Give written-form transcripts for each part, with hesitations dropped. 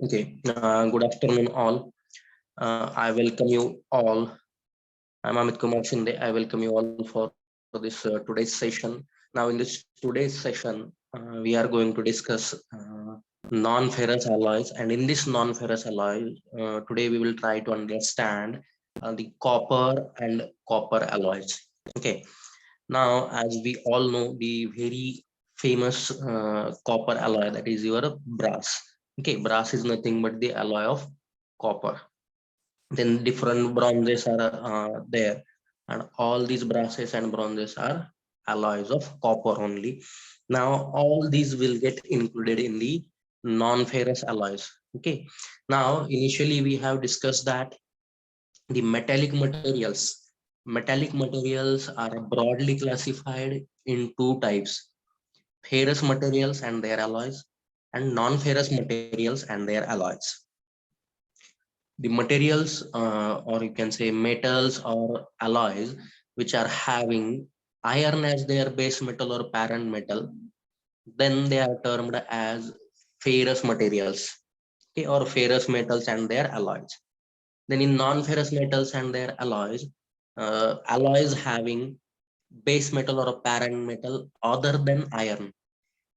Okay, good afternoon all. I welcome you all. I'm Amit Kumar Shinde. I welcome you all for this today's session. Now, in this today's session, we are going to discuss non-ferrous alloys, and in this non-ferrous alloy, today we will try to understand the copper and copper alloys. Okay. Now, as we all know, the very famous copper alloy, that is your brass. Okay, brass is nothing but the alloy of copper. Then different bronzes are there, and all these brasses and bronzes are alloys of copper only. Now, all these will get included in the non-ferrous alloys. Okay. Now, initially we have discussed that the metallic materials are broadly classified in two types: ferrous materials and their alloys, and non-ferrous materials and their alloys. The materials, or you can say metals or alloys, which are having iron as their base metal or parent metal, then they are termed as ferrous materials. Okay, or ferrous metals and their alloys. Then in non-ferrous metals and their alloys having base metal or a parent metal other than iron.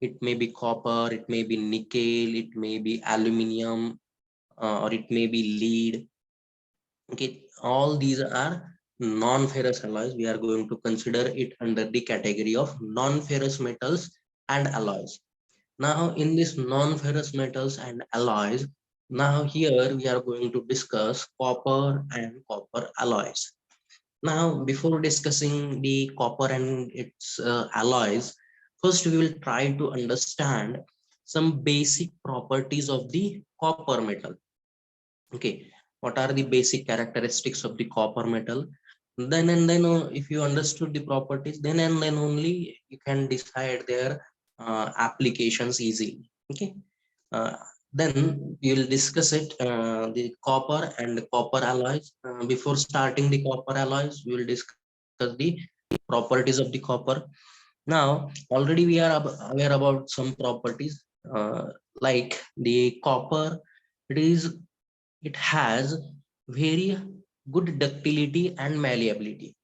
It may be copper, it may be nickel, it may be aluminium, or it may be lead. Okay, all these are non-ferrous alloys. We are going to consider it under the category of non-ferrous metals and alloys. Now, in this non-ferrous metals and alloys, now here we are going to discuss copper and copper alloys. Now, before discussing the copper and its alloys, first we will try to understand some basic properties of the copper metal. Okay, what are the basic characteristics of the copper metal? Then and then, if you understood the properties, then and then only you can decide their applications easily. Okay, uh, then we will discuss it, the copper and copper alloys. Before starting the copper alloys, we will discuss the properties of the copper. Now, already we are aware about some properties, like the copper. It has very good ductility and malleability.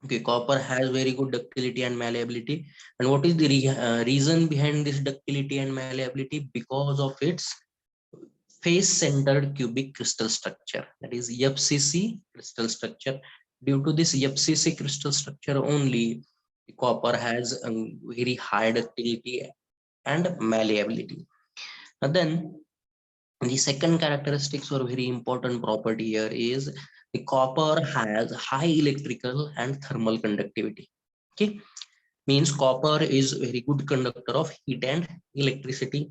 Okay, copper has very good ductility and malleability. And what is the reason behind this ductility and malleability? Because of its face-centered cubic crystal structure, that is FCC crystal structure. Due to this FCC crystal structure only, the copper has very high ductility and malleability. And then the second characteristics or very important property here is the copper has high electrical and thermal conductivity. Okay, means copper is very good conductor of heat and electricity.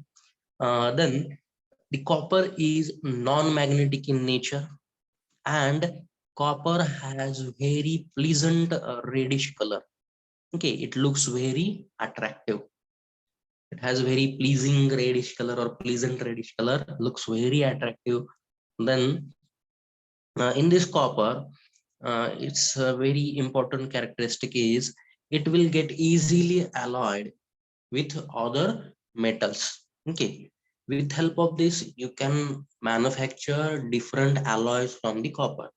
Then the copper is non-magnetic in nature, and copper has very pleasant reddish color. Okay, it looks very attractive. It has very pleasing reddish color or pleasant reddish color, looks very attractive. Then in this copper, its very important characteristic is it will get easily alloyed with other metals. Okay, with help of this you can manufacture different alloys from the copper.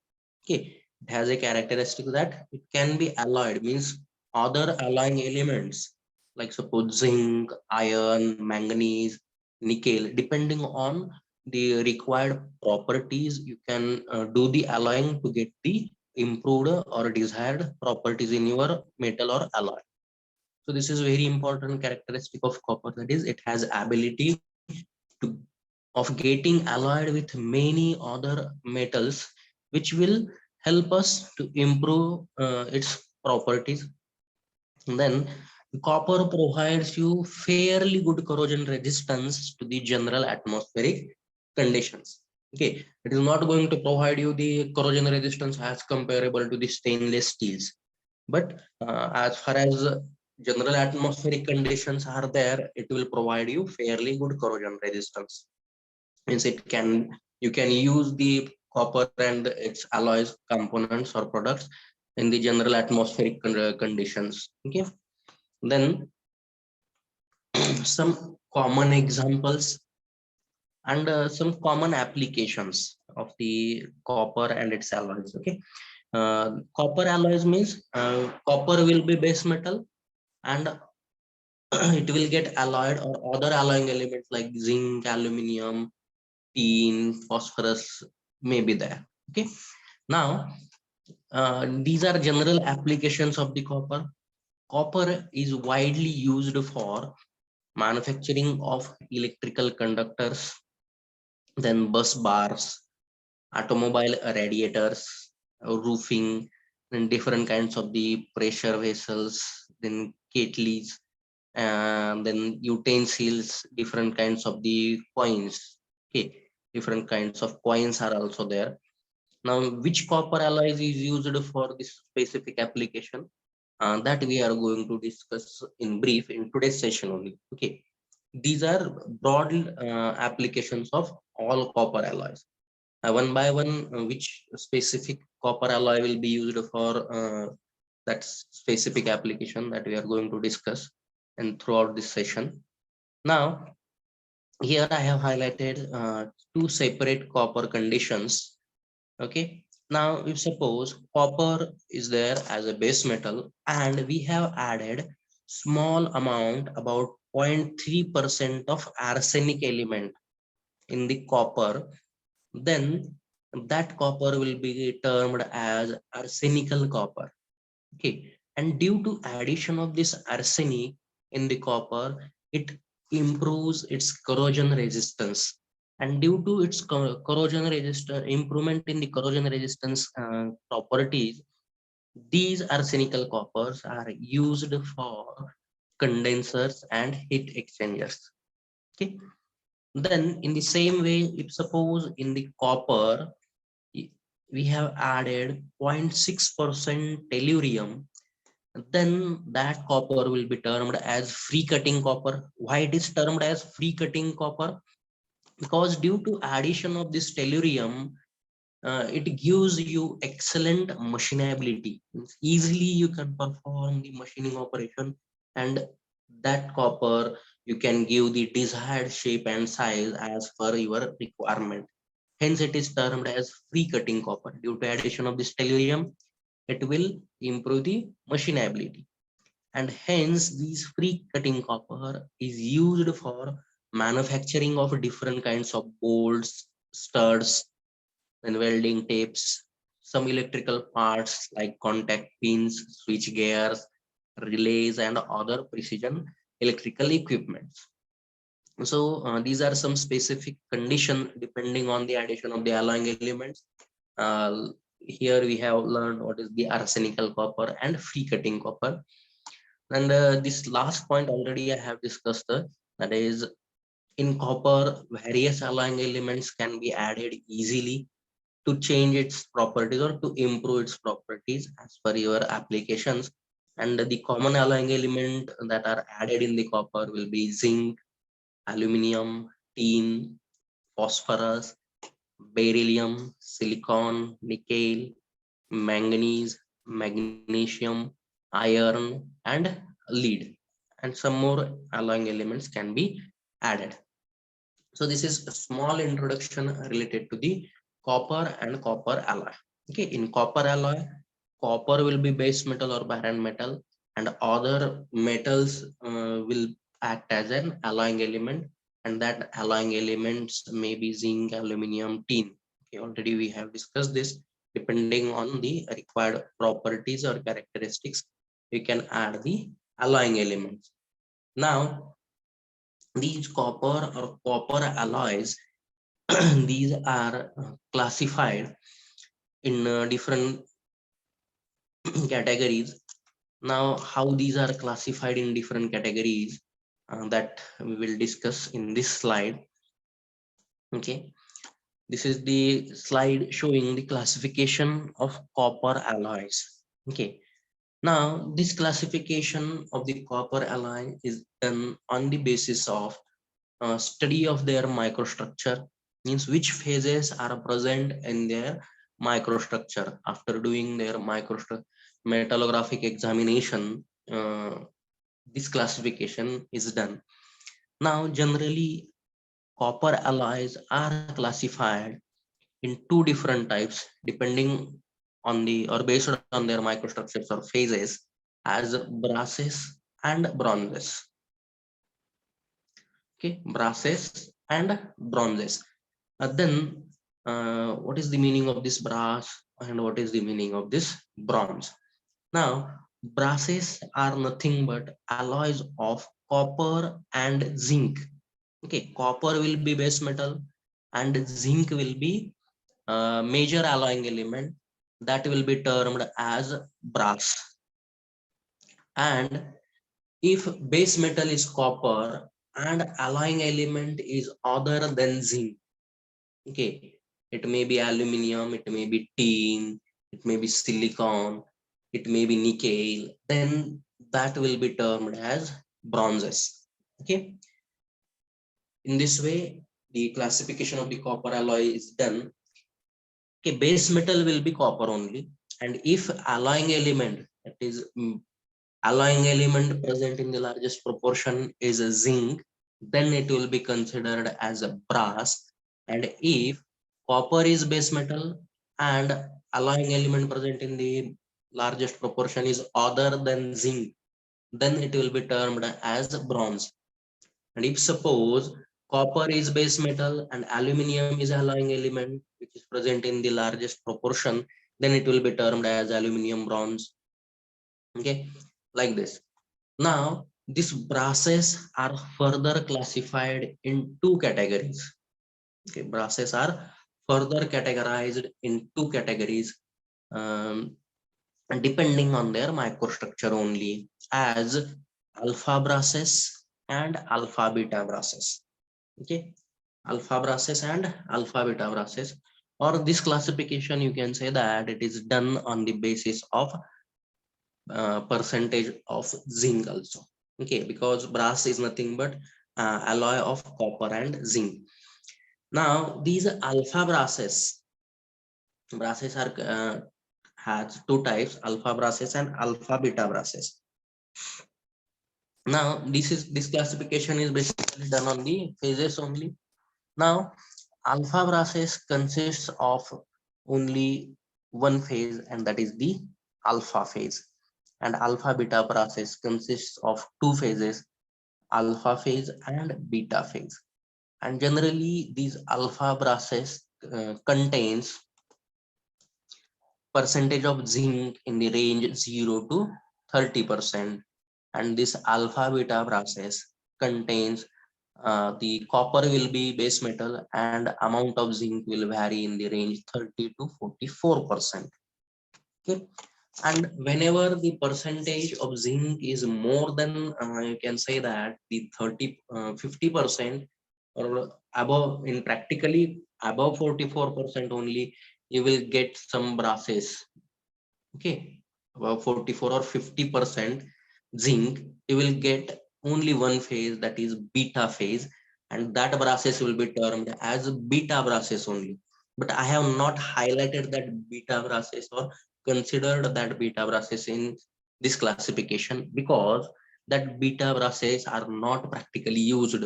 Okay, it has a characteristic that it can be alloyed, means other alloying elements like suppose zinc, iron, manganese, nickel, depending on the required properties, you can do the alloying to get the improved or desired properties in your metal or alloy. So this is very important characteristic of copper, that is it has ability to of getting alloyed with many other metals, which will help us to improve its properties. And then copper provides you fairly good corrosion resistance to the general atmospheric conditions. Okay, it is not going to provide you the corrosion resistance as comparable to the stainless steels, but as far as general atmospheric conditions are there, it will provide you fairly good corrosion resistance. Means you can use the copper and its alloys components or products in the general atmospheric conditions. Okay, then some common examples and some common applications of the copper and its alloys. Okay, copper alloys means copper will be base metal, and it will get alloyed or other alloying elements like zinc, aluminium, tin, phosphorus may be there. Okay, now these are general applications of the copper. Copper is widely used for manufacturing of electrical conductors, then bus bars, automobile radiators, roofing, and different kinds of the pressure vessels, then kettles, and then utensils, different kinds of the coins. Okay, different kinds of coins are also there. Now, which copper alloys is used for this specific application? That we are going to discuss in brief in today's session only. Okay, these are broad applications of all copper alloys. One by one, which specific copper alloy will be used for that specific application that we are going to discuss and throughout this session. Now, here I have highlighted two separate copper conditions. Okay, now if suppose copper is there as a base metal and we have added small amount about 0.3% of arsenic element in the copper, then that copper will be termed as arsenical copper. Okay, and due to addition of this arsenic in the copper, it improves its corrosion resistance, and due to its corrosion resistance improvement in the corrosion resistance properties, these arsenical coppers are used for condensers and heat exchangers. Okay, then in the same way, if suppose in the copper we have added 0.6% tellurium, then that copper will be termed as free cutting copper. Why it is termed as free cutting copper? Because due to addition of this tellurium, it gives you excellent machinability. Easily you can perform the machining operation, and that copper you can give the desired shape and size as per your requirement. Hence it is termed as free cutting copper. Due to addition of this tellurium, it will improve the machinability, and hence these free cutting copper is used for manufacturing of different kinds of bolts, studs, and welding tapes, some electrical parts like contact pins, switch gears, relays, and other precision electrical equipments. So these are some specific condition depending on the addition of the alloying elements. Here we have learned what is the arsenical copper and free cutting copper. And this last point already I have discussed, that is in copper, various alloying elements can be added easily to change its properties or to improve its properties as per your applications. And the common alloying element that are added in the copper will be zinc, aluminium, tin, phosphorus, beryllium, silicon, nickel, manganese, magnesium, iron, and lead. And some more alloying elements can be added. So this is a small introduction related to the copper and copper alloy. Okay, in copper alloy, copper will be base metal or barren metal, and other metals will act as an alloying element, and that alloying elements may be zinc, aluminium, tin. Okay, already we have discussed this. Depending on the required properties or characteristics, we can add the alloying elements. Now, these copper or copper alloys, these are classified in different categories. Now, how these are classified in different categories, that we will discuss in this slide. Okay, this is the slide showing the classification of copper alloys. Okay, now this classification of the copper alloy is done on the basis of study of their microstructure, means which phases are present in their microstructure. After doing their microstructure metallographic examination, this classification is done. Now, generally, copper alloys are classified in two different types depending on the or based on their microstructures or phases as brasses and bronzes. Okay, brasses and bronzes. Then, what is the meaning of this brass and what is the meaning of this bronze? Now, brasses are nothing but alloys of copper and zinc. Okay, copper will be base metal and zinc will be major alloying element that will be termed as brass. And if base metal is copper and alloying element is other than zinc, okay, it may be aluminum, it may be tin, it may be silicon, it may be nickel, then that will be termed as bronzes. Okay, in this way, the classification of the copper alloy is done. Okay, base metal will be copper only, and if alloying element, that is alloying element present in the largest proportion is a zinc, then it will be considered as a brass. And if copper is base metal and alloying element present in the largest proportion is other than zinc, then it will be termed as bronze. And if suppose copper is base metal and aluminum is alloying element which is present in the largest proportion, then it will be termed as aluminum bronze. Okay, like this. Now, these brasses are further classified in two categories. Okay, brasses are further categorized in two categories, um, depending on their microstructure only, as alpha brasses and alpha beta brasses. Okay, alpha brasses and alpha beta brasses, or this classification you can say that it is done on the basis of percentage of zinc also. Okay, because brass is nothing but alloy of copper and zinc. Now these alpha brasses are has two types, alpha brasses and alpha beta brasses. Now this classification is basically done on the phases only. Now alpha brasses consists of only one phase, and that is the alpha phase, and alpha beta process consists of two phases, alpha phase and beta phase. And generally these alpha brasses contains percentage of zinc in the range 0 to 30%, and this alpha beta brasses contains the copper will be base metal and amount of zinc will vary in the range 30 to 44%. Okay, and whenever the percentage of zinc is more than you can say that the 50% or above, in practically above 44% only, you will get some brasses. Okay, above 44 or 50% zinc, you will get only one phase, that is beta phase, and that brasses will be termed as beta brasses only. But I have not highlighted that beta brasses or considered that beta brasses in this classification because that beta brasses are not practically used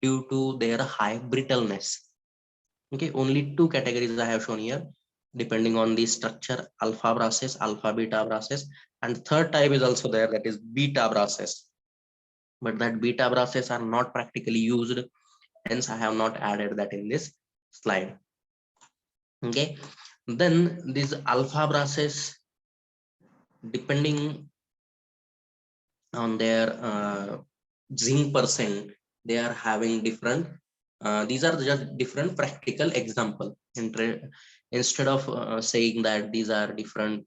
due to their high brittleness. Okay, only two categories I have shown here depending on the structure, alpha brasses, alpha beta brasses, and third type is also there, that is beta brasses, but that beta brasses are not practically used, hence I have not added that in this slide. Okay, then these alpha brasses, depending on their zinc percent, they are having different these are just different practical example. Instead of saying that these are different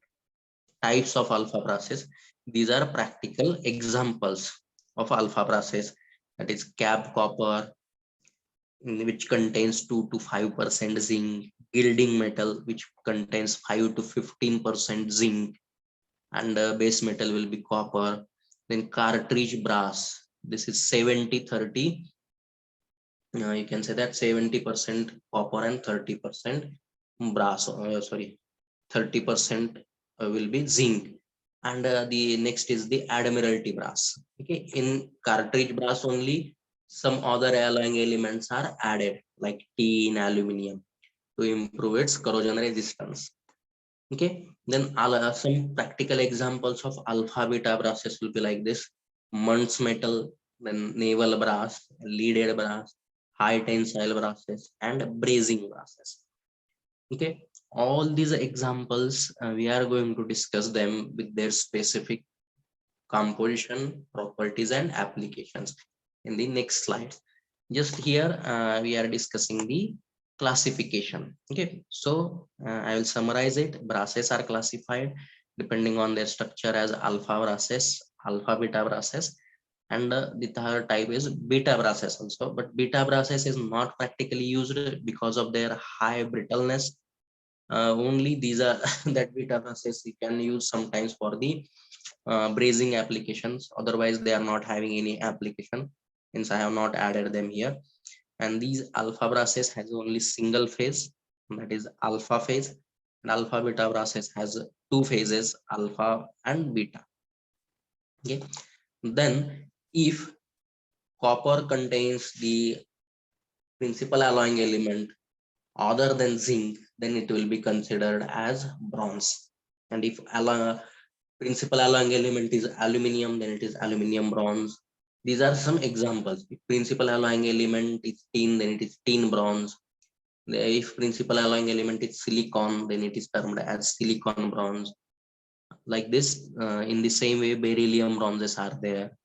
types of alpha process, these are practical examples of alpha process, that is cap copper, which contains 2 to 5% zinc, gilding metal which contains 5 to 15% zinc, and base metal will be copper. Then cartridge brass, this is 70-30. You can say that 70% copper and 30% brass, sorry, 30% will be zinc. And the next is the admiralty brass. Okay, in cartridge brass only, Some other alloying elements are added, like T in aluminium, to improve its corrosion resistance. Okay, then some practical examples of alpha beta brasses will be like this: Muntz metal, then naval brass, leaded brass, high tensile brasses, and brazing brasses. Okay, all these examples we are going to discuss them with their specific composition, properties, and applications in the next slide. Just here we are discussing the classification. Okay, so I will summarize it. Brasses are classified depending on their structure as alpha brasses, alpha beta brasses, and the third type is beta brasses also. But beta brasses is not practically used because of their high brittleness. Only these are that beta brasses you can use sometimes for the brazing applications. Otherwise they are not having any application, since I have not added them here. And these alpha brasses has only single phase, that is alpha phase, and alpha beta brasses has two phases, alpha and beta. Okay, then if copper contains the principal alloying element other than zinc, then it will be considered as bronze. And if principal alloying element is aluminium, then it is aluminium bronze. These are some examples. If principal alloying element is tin, then it is tin bronze. If principal alloying element is silicon, then it is termed as silicon bronze. Like this, in the same way, beryllium bronzes are there.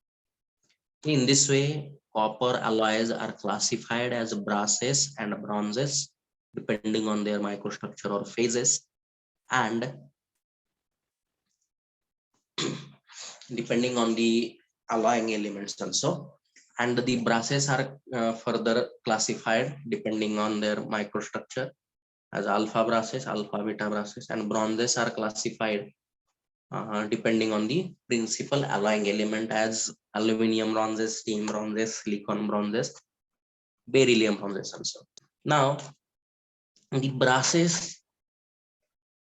In this way, copper alloys are classified as brasses and bronzes depending on their microstructure or phases, and depending on the alloying elements also. And the brasses are further classified depending on their microstructure as alpha brasses, alpha beta brasses, and bronzes are classified depending on the principal alloying element as aluminum bronzes, tin bronzes, silicon bronzes, beryllium bronzes also. Now, the brasses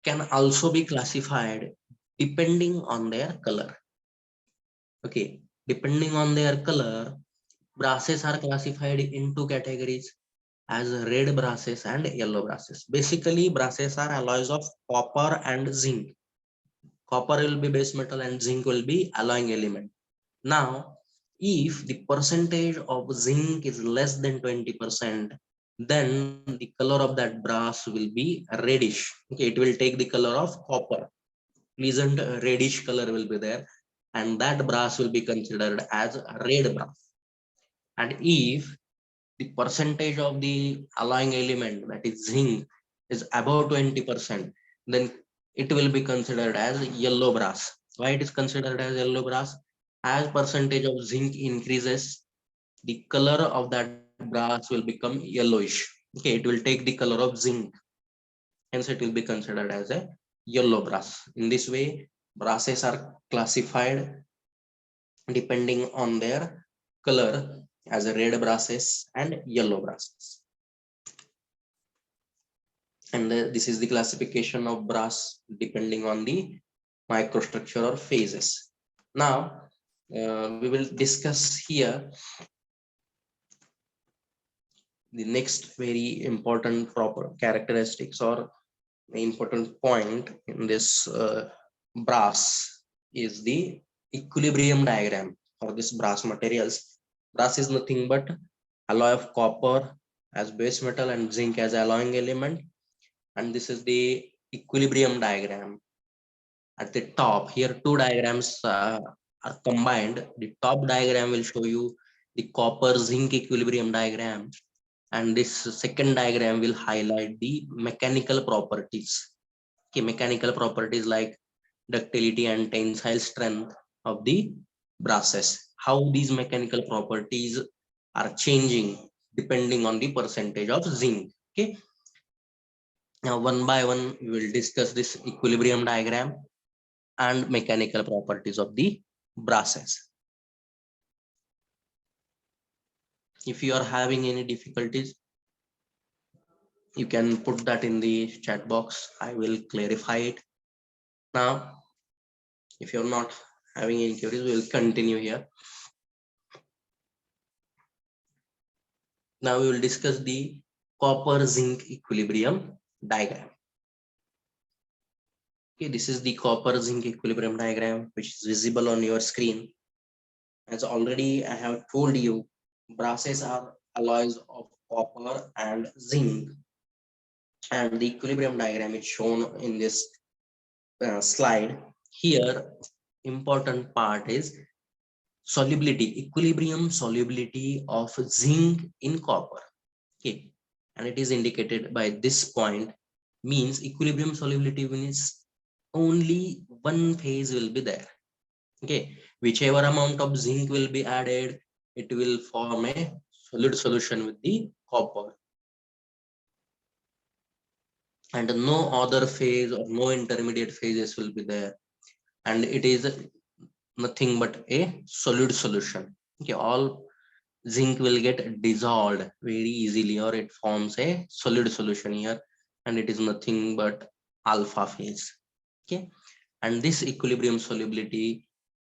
can also be classified depending on their color. Okay, depending on their color, brasses are classified in two categories as red brasses and yellow brasses. Basically, brasses are alloys of copper and zinc. Copper will be base metal and zinc will be alloying element. Now, if the percentage of zinc is less than 20%, then the color of that brass will be reddish. Okay, it will take the color of copper. Pleasant reddish color will be there, and that brass will be considered as red brass. And if the percentage of the alloying element, that is zinc, is above 20%, then it will be considered as yellow brass. Why it is considered as yellow brass? As percentage of zinc increases, the color of that brass will become yellowish. Okay, it will take the color of zinc, hence it will be considered as a yellow brass. In this way, brasses are classified depending on their color as red brasses and yellow brasses. And this is the classification of brass depending on the microstructure or phases. Now, we will discuss here the next very important proper characteristics or important point in this brass is the equilibrium diagram for this brass materials. Brass is nothing but alloy of copper as base metal and zinc as alloying element, and this is the equilibrium diagram. At the top here, two diagrams are combined. The top diagram will show you the copper zinc equilibrium diagram, and this second diagram will highlight the mechanical properties. Okay, mechanical properties like ductility and tensile strength of the brasses, how these mechanical properties are changing depending on the percentage of zinc. Okay, now one by one we will discuss this equilibrium diagram and mechanical properties of the brasses. If you are having any difficulties, you can put that in the chat box. I will clarify it. Now, if you're not having any queries, we will continue here. Now we will discuss the copper zinc equilibrium diagram. Okay, this is the copper zinc equilibrium diagram which is visible on your screen. As already I have told you, brasses are alloys of copper and zinc, and the equilibrium diagram is shown in this slide. Here, important part is solubility, equilibrium solubility of zinc in copper. Okay, and it is indicated by this point, means equilibrium solubility means only one phase will be there. Okay, whichever amount of zinc will be added, it will form a solid solution with the copper, and no other phase or no intermediate phases will be there, and it is nothing but a solid solution. Okay, all zinc will get dissolved very easily, or it forms a solid solution here, and it is nothing but alpha phase. Okay, and this equilibrium solubility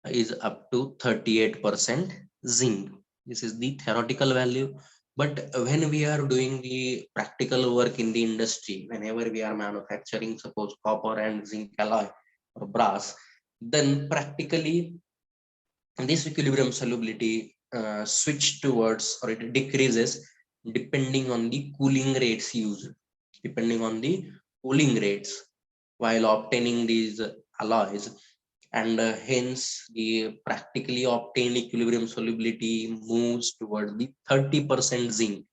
is up to 38% zinc. This is the theoretical value, but when we are doing the practical work in the industry, whenever we are manufacturing suppose copper and zinc alloy or brass, then practically this equilibrium solubility switch towards, or it decreases depending on the cooling rates used, depending on the cooling rates while obtaining these alloys, and hence the practically obtained equilibrium solubility moves toward the 30% zinc.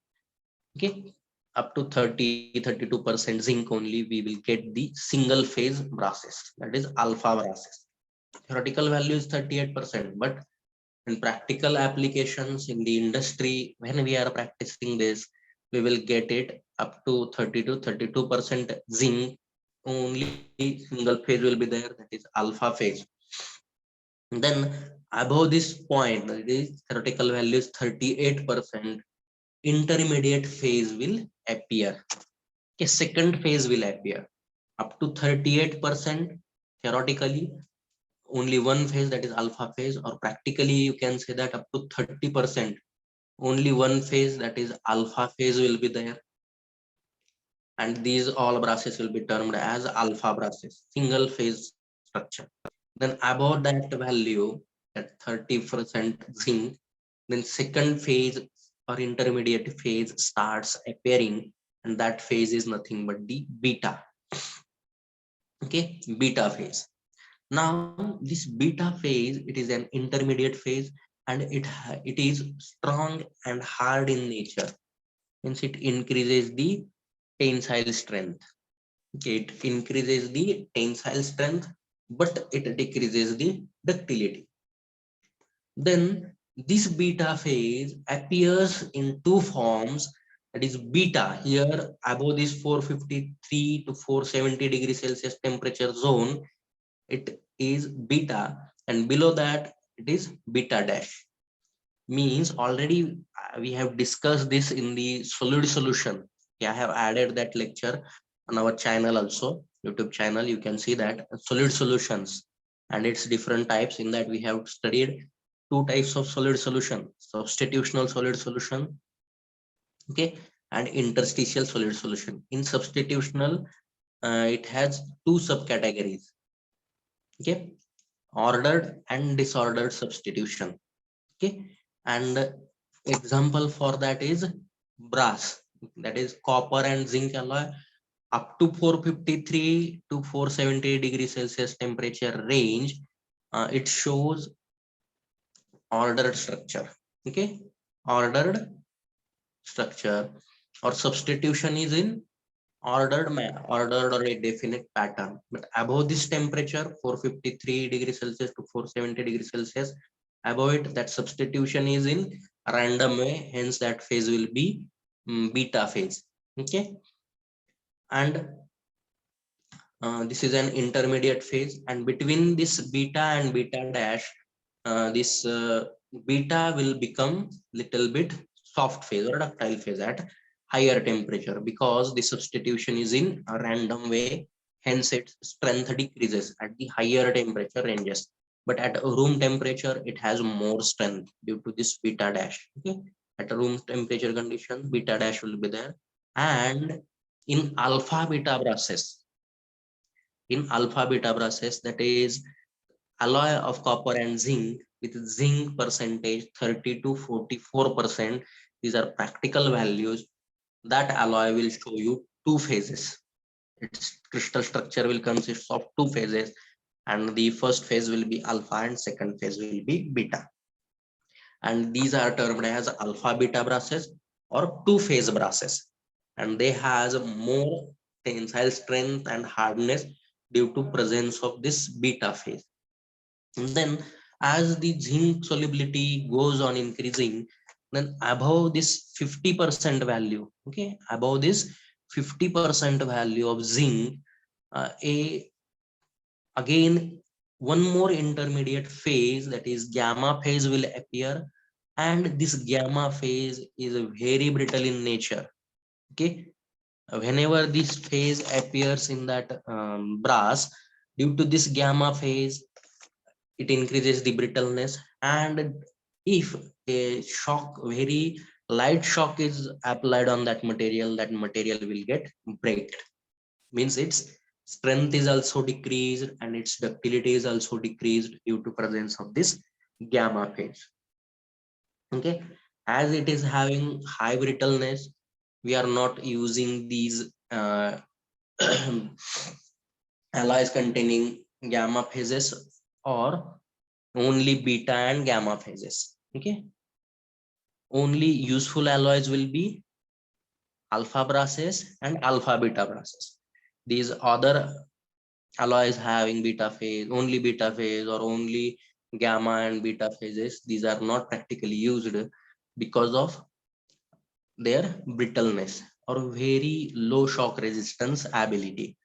Okay, up to 30-32% zinc only we will get the single phase brasses, that is alpha brasses. Theoretical value is 38%, but in practical applications in the industry, when we are practicing this, we will get it up to 30-32% zinc. Only single phase will be there, that is alpha phase. Then above this point, that is theoretical value is 38%, intermediate phase will appear. Okay, second phase will appear up to 38%. Theoretically, only one phase, that is alpha phase, or practically you can say that up to 30%, only one phase, that is alpha phase will be there, and these all brasses will be termed as alpha brasses, single phase structure. Then above that value, at 30% zinc, then second phase or intermediate phase starts appearing, and that phase is nothing but the beta. Okay, beta phase. Now this beta phase, it is an intermediate phase, and it is strong and hard in nature, means it increases the tensile strength. Okay, it increases the tensile strength, but it decreases the ductility. Then this beta phase appears in two forms, that is beta here above this 453 to 470 degrees Celsius temperature zone, it is beta, and below that it is beta dash. Means already we have discussed this in the solid solution. Yeah, I have added that lecture on our channel also, YouTube channel. You can see that solid solutions and its different types. In that we have studied two types of solid solution: substitutional solid solution, okay, and interstitial solid solution. In substitutional, it has two subcategories, okay, ordered and disordered substitution. Okay, and example for that is brass, that is copper and zinc alloy, up to 453 to 470 degrees Celsius temperature range. It shows ordered structure. Okay, ordered structure, or substitution is in ordered or a definite pattern. But above this temperature, 453 degrees Celsius to 470 degrees Celsius, above it, that substitution is in random way, hence that phase will be beta phase. Okay, and this is an intermediate phase, and between this beta and beta dash, this beta will become little bit soft phase or ductile phase at higher temperature, because the substitution is in a random way, hence its strength decreases at the higher temperature ranges, but at room temperature it has more strength due to this beta dash. Okay, at a room temperature condition, beta dash will be there. And in alpha beta process, that is alloy of copper and zinc with zinc percentage 30 to 44%. These are practical values. That alloy will show you two phases. Its crystal structure will consist of two phases, and the first phase will be alpha and second phase will be beta. And these are termed as alpha beta brasses or two phase brasses, and they has more tensile strength and hardness due to presence of this beta phase. And then as the zinc solubility goes on increasing, then above this 50% value, okay, above this 50% value of zinc, a again one more intermediate phase, that is gamma phase, will appear, and this gamma phase is very brittle in nature. Okay, whenever this phase appears in that brass, due to this gamma phase, it increases the brittleness. And if a shock, very light shock is applied on that material will get break. Means its strength is also decreased and its ductility is also decreased due to presence of this gamma phase. Okay, as it is having high brittleness, we are not using these alloys containing gamma phases, or only beta and gamma phases. Okay, only useful alloys will be alpha brasses and alpha beta brasses. These other alloys having beta phase, only beta phase, or only gamma and beta phases, these are not practically used because of their brittleness or very low shock resistance ability.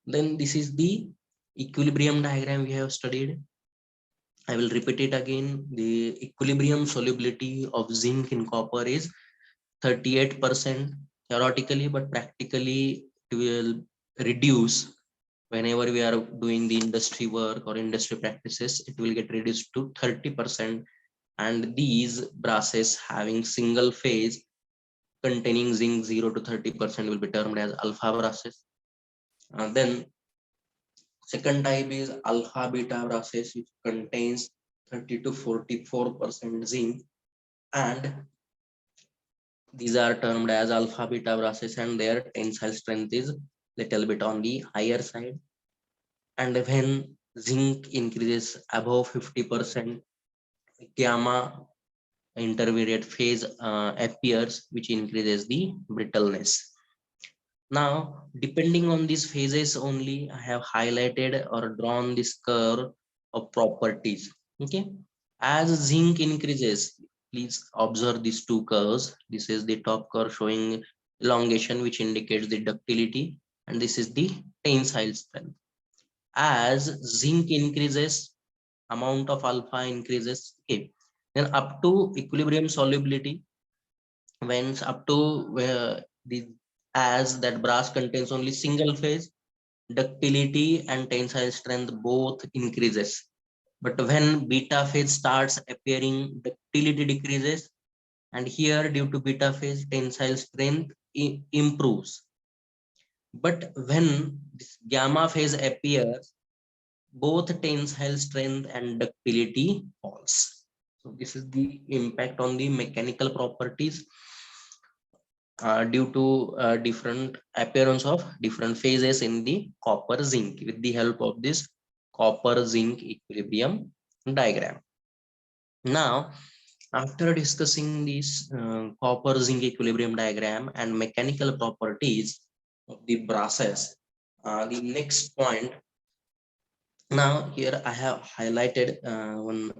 Then this is the equilibrium diagram we have studied. I will repeat it again. The equilibrium solubility of zinc in copper is 38% theoretically, but practically it will reduce whenever we are doing the industry work or industry practices. It will get reduced to 30%, and these brasses having single phase containing zinc 0 to 30% will be termed as alpha brasses. Then second type is alpha beta brasses, which contains 30 to 44% zinc, and these are termed as alpha beta brasses, and their tensile strength is little bit on the higher side. And when zinc increases above 50%, gamma intermediate phase appears, which increases the brittleness. Now, depending on these phases only, I have highlighted or drawn this curve of properties. Okay, as zinc increases, please observe these two curves. This is the top curve showing elongation, which indicates the ductility, and this is the tensile strength. As zinc increases, amount of alpha increases. Okay, then up to equilibrium solubility, when up to where the, as that brass contains only single phase, ductility and tensile strength both increases. But when beta phase starts appearing, ductility decreases, and here due to beta phase, tensile strength improves. But when this gamma phase appears, both tensile strength and ductility falls. So this is the impact on the mechanical properties due to different appearance of different phases in the copper zinc with the help of this copper zinc equilibrium diagram. Now, after discussing this copper zinc equilibrium diagram and mechanical properties of the brasses, the next point. Now here I have highlighted one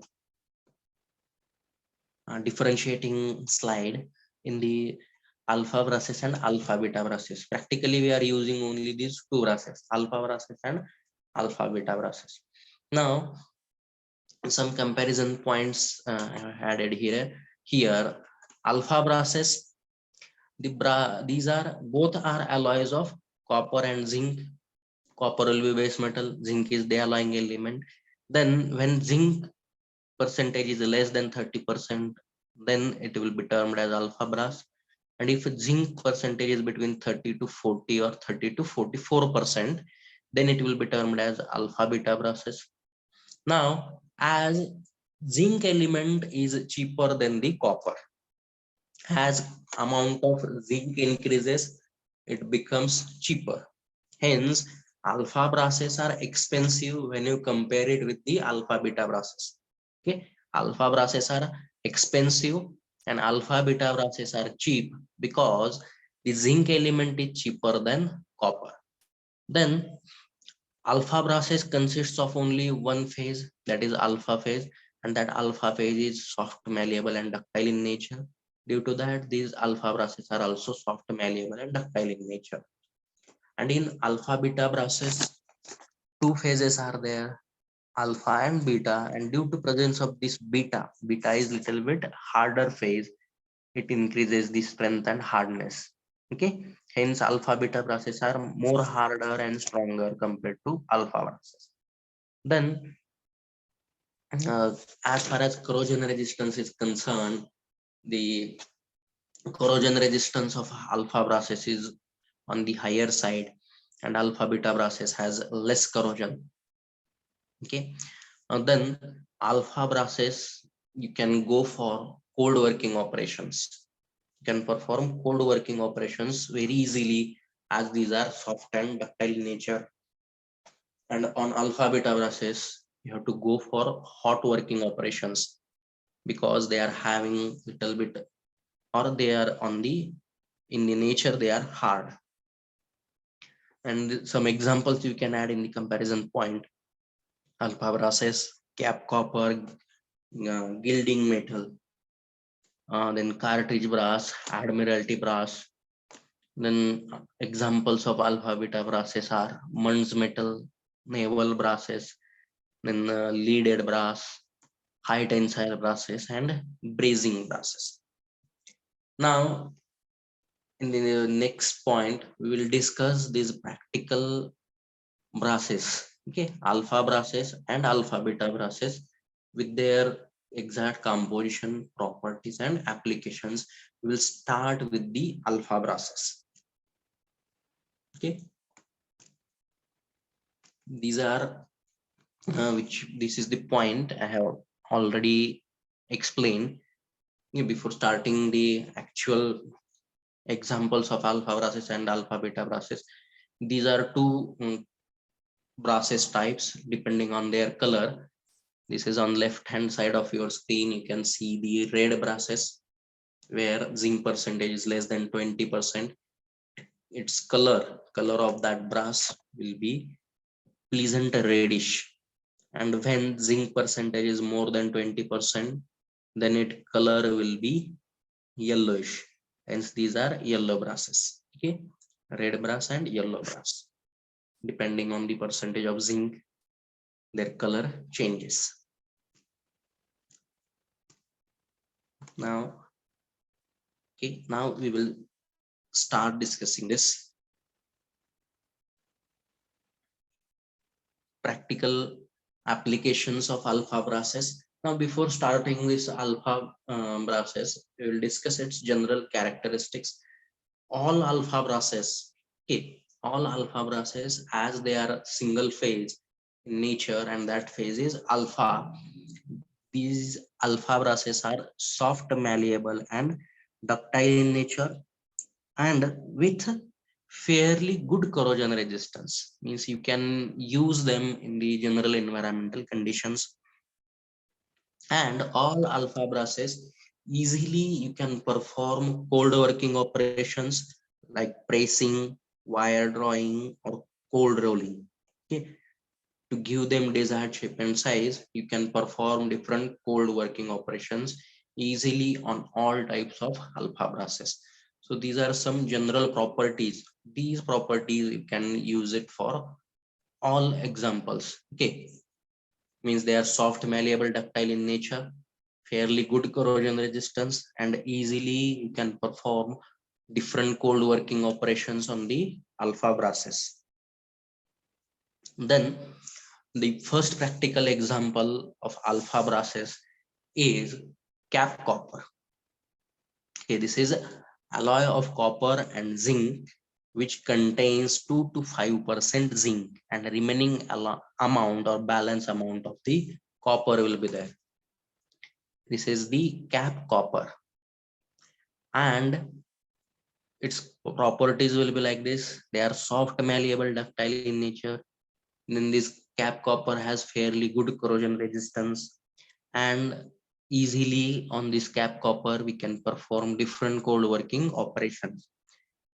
differentiating slide in the alpha brasses and alpha beta brasses. Practically we are using only these two brasses, alpha brasses and alpha beta brasses. Now some comparison points I have added here. Alpha brasses, these are both are alloys of copper and zinc. Copper will be base metal, zinc is the alloying element. Then when zinc percentage is less than 30%, then it will be termed as alpha brass. And if zinc percentage is between 30 to 40 or 30 to 44%, then it will be termed as alpha beta brasses. Now, as zinc element is cheaper than the copper, as amount of zinc increases, it becomes cheaper. Hence, alpha brasses are expensive when you compare it with the alpha beta brasses. Okay, alpha brasses are expensive and alpha beta brasses are cheap because the zinc element is cheaper than copper. Then alpha brasses consists of only one phase, that is alpha phase, and that alpha phase is soft, malleable, and ductile in nature. Due to that, these alpha brasses are also soft, malleable, and ductile in nature. And in alpha beta brasses, two phases are there, alpha and beta. And due to presence of this beta is little bit harder phase. It increases the strength and hardness. Okay, hence alpha beta brasses are more harder and stronger compared to alpha brasses. Then uh, as far as corrosion resistance is concerned, the corrosion resistance of alpha brasses is on the higher side and alpha beta brasses has less corrosion. Okay, then alpha brasses, you can go for cold working operations. You can perform cold working operations very easily as these are soft and ductile in nature. And on alpha beta brasses, you have to go for hot working operations because they are having little bit, or they are on the, in the nature they are hard. And some examples you can add in the comparison point: alpha brasses, cap copper, gilding metal, then cartridge brass, admiralty brass. Then examples of alpha beta brasses are Mund's metal, naval brasses, then leaded brass, high tensile brasses, and brazing brasses. Now, in the next point, we will discuss these practical brasses. Okay, alpha brasses and alpha beta brasses with their exact composition, properties, and applications. We will start with the alpha brasses. Okay, these are which this is the point I have already explained before starting the actual examples of alpha brasses and alpha beta brasses. These are two brasses types depending on their color. This is on left hand side of your screen. You can see the red brasses where zinc percentage is less than 20%. Its color of that brass will be pleasant reddish. And when zinc percentage is more than 20%, then its color will be yellowish. Hence these are yellow brasses. Okay, red brass and yellow brass. Depending on the percentage of zinc, their color changes. Now, okay, now we will start discussing this practical applications of alpha brasses. Now, before starting this alpha brasses, we will discuss its general characteristics. All alpha brasses, okay, all alpha brasses, as they are single phase in nature, and that phase is alpha. These alpha brasses are soft, malleable, and ductile in nature, and with fairly good corrosion resistance. Means you can use them in the general environmental conditions. And all alpha brasses, easily you can perform cold working operations like pressing, wire drawing, or cold rolling. Okay, to give them desired shape and size, you can perform different cold working operations easily on all types of alpha brasses. So these are some general properties. These properties you can use it for all examples. Okay, means they are soft, malleable, ductile in nature, fairly good corrosion resistance, and easily you can perform different cold working operations on the alpha brasses. Then the first practical example of alpha brasses is cap copper. Okay, this is alloy of copper and zinc, which contains 2 to 5% zinc, and remaining amount or balance amount of the copper will be there. This is the cap copper, and its properties will be like this. They are soft, malleable, ductile in nature. Then this cap copper has fairly good corrosion resistance, and easily on this cap copper we can perform different cold working operations.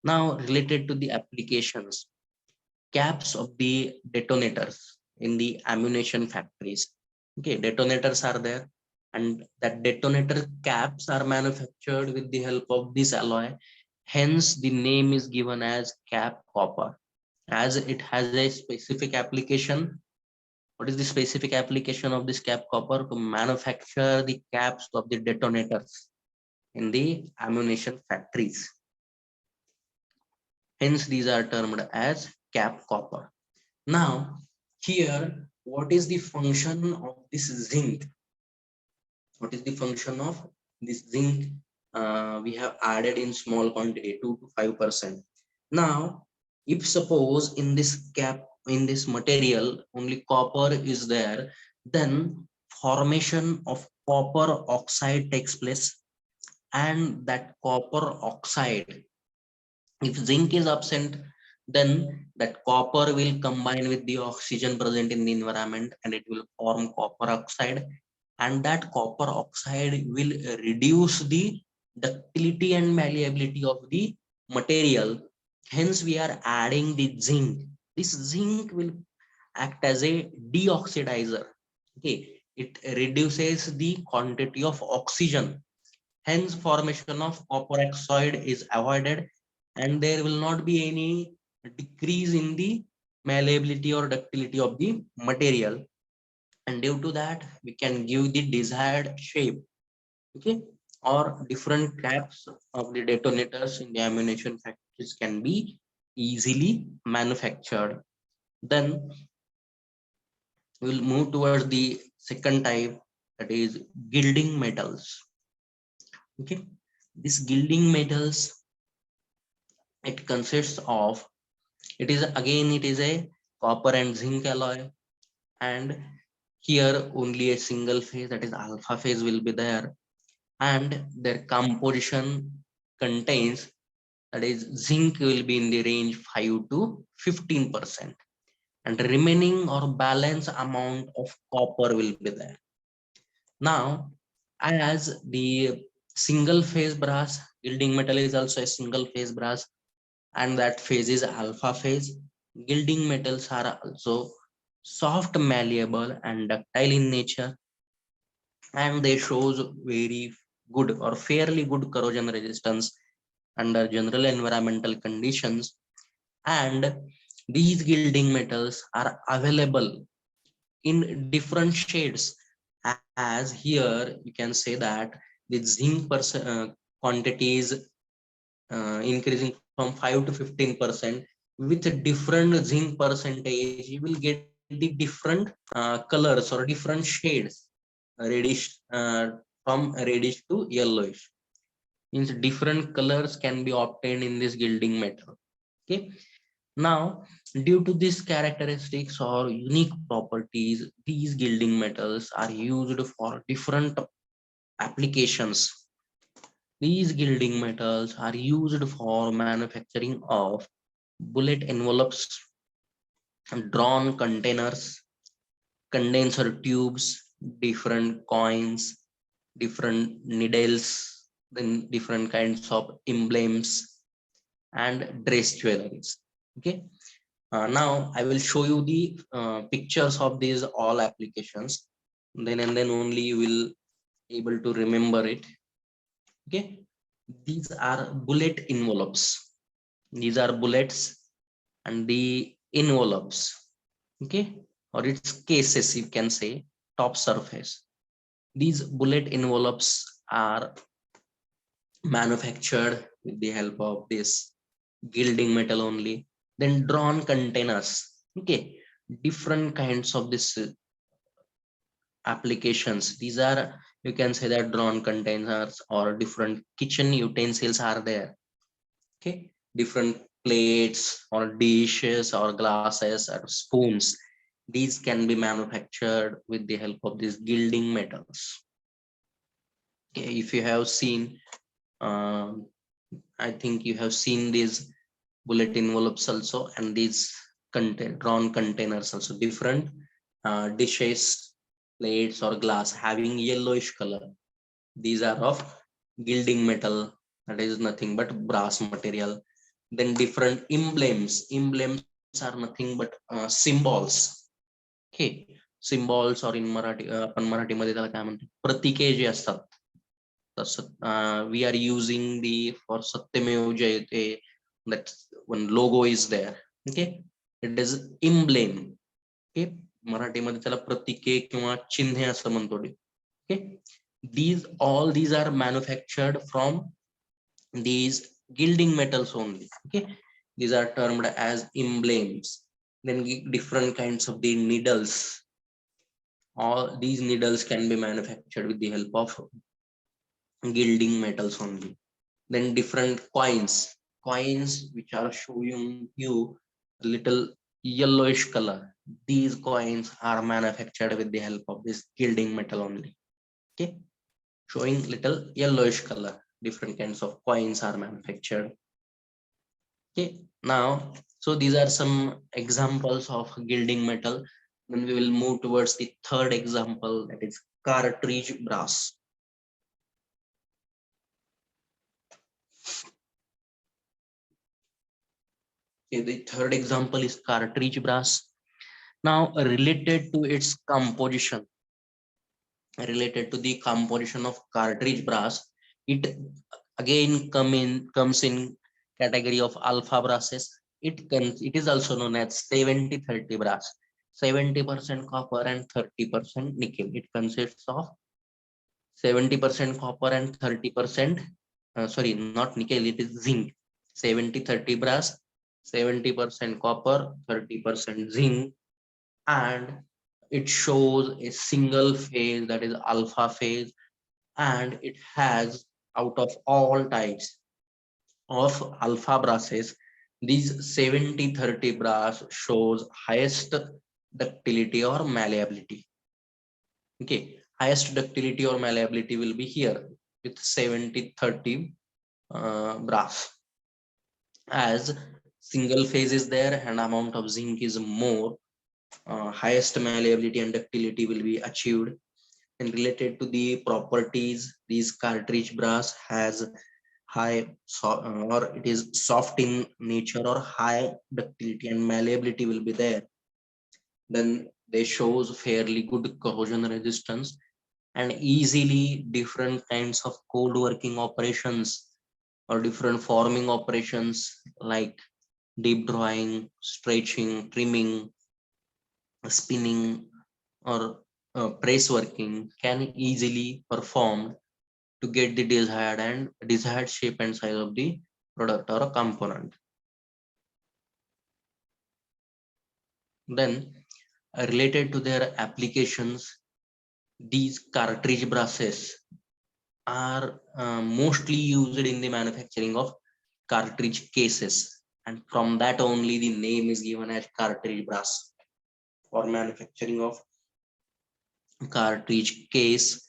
Now related to the applications, caps of the detonators in the ammunition factories. Okay, detonators are there, and that detonator caps are manufactured with the help of this alloy. Hence, the name is given as cap copper, as it has a specific application. What is the specific application of this cap copper? To manufacture the caps of the detonators in the ammunition factories. Hence, these are termed as cap copper. Now, here, what is the function of this zinc? What is the function of this zinc? We have added in small quantity, 2 to 5%. Now, if suppose in this cap, in this material, only copper is there, then formation of copper oxide takes place, and that copper oxide, if zinc is absent, then that copper will combine with the oxygen present in the environment and it will form copper oxide, and that copper oxide will reduce the ductility and malleability of the material. Hence we are adding the zinc. This zinc will act as a deoxidizer. Okay, it reduces the quantity of oxygen. Hence formation of copper oxide is avoided, and there will not be any decrease in the malleability or ductility of the material, and due to that we can give the desired shape. Okay, or different caps of the detonators in the ammunition factories can be easily manufactured. Then we'll move towards the second type, that is gilding metals. Okay, this gilding metals, it consists of, it is again, it is a copper and zinc alloy, and here only a single phase, that is alpha phase, will be there, and their composition contains, that is zinc will be in the range 5 to 15%, and remaining or balance amount of copper will be there. Now, as the single phase brass, gilding metal is also a single phase brass, and that phase is alpha phase. Gilding metals are also soft, malleable, and ductile in nature, and they shows very good or fairly good corrosion resistance under general environmental conditions. And these gilding metals are available in different shades, as here you can say that the zinc quantity is increasing from 5 to 15%. With a different zinc percentage you will get the different colors or different shades, reddish, from reddish to yellowish, means different colors can be obtained in this gilding metal. Okay, now due to these characteristics or unique properties, these gilding metals are used for different applications. These gilding metals are used for manufacturing of bullet envelopes, drawn containers, condenser tubes, different coins, different needles, then different kinds of emblems and dress jewelries. Okay, now I will show you the pictures of these all applications, then and then only you will able to remember it. Okay, these are bullet envelopes. These are bullets and the envelopes. Okay, or its cases, you can say, top surface. These bullet envelopes are manufactured with the help of this gilding metal only. Then drawn containers. Okay, different kinds of this applications. These are You can say that drawn containers or different kitchen utensils are there. Okay, different plates or dishes or glasses or spoons. These can be manufactured with the help of these gilding metals. Okay, if you have seen, I think you have seen these bullet envelopes also, and these drawn containers also, different dishes, plates or glass having yellowish color. These are of gilding metal, that is nothing but brass material. Then different emblems are nothing but symbols. Okay, symbols or in Marathi, आपण मराठी मध्ये त्याला काय म्हणतो, प्रतीके जे असतात. We are using the for Satyameva Jayate, that one logo is there. Okay, it is emblem. Okay, Marathi मध्ये त्याला प्रतीके किंवा चिन्हे असं म्हणतो. Okay, these are manufactured from these gilding metals only. Okay, these are termed as emblems. Then different kinds of the needles. All these needles can be manufactured with the help of gilding metals only. Then different coins which are showing you a little yellowish color. These coins are manufactured with the help of this gilding metal only. Okay, showing little yellowish color. Different kinds of coins are manufactured. Okay, now, so these are some examples of gilding metal. Then we will move towards the third example, that is cartridge brass. Okay, the third example is cartridge brass. Now, related to its composition, related to the composition of cartridge brass, it again comes in category of alpha brasses. It is also known as 70-30 brass. 70% copper and 30% nickel. It consists of 70% copper and 30%, sorry, not nickel, it is zinc. 70-30 brass, 70% copper, 30% zinc, and it shows a single phase, that is alpha phase, and it has, out of all types of alpha brasses, these 70-30 brass shows highest ductility or malleability. Okay, highest ductility or malleability will be here with 70-30 brass, as single phase is there and amount of zinc is more. Highest malleability and ductility will be achieved. And related to the properties, these cartridge brass has high or it is soft in nature, or high ductility and malleability will be there. Then they shows fairly good corrosion resistance and easily different kinds of cold working operations or different forming operations like deep drawing, stretching, trimming, spinning, or press working can easily performed to get the desired shape and size of the product or a component. Then related to their applications, these cartridge brasses are mostly used in the manufacturing of cartridge cases, and from that only the name is given as cartridge brass, for manufacturing of cartridge case.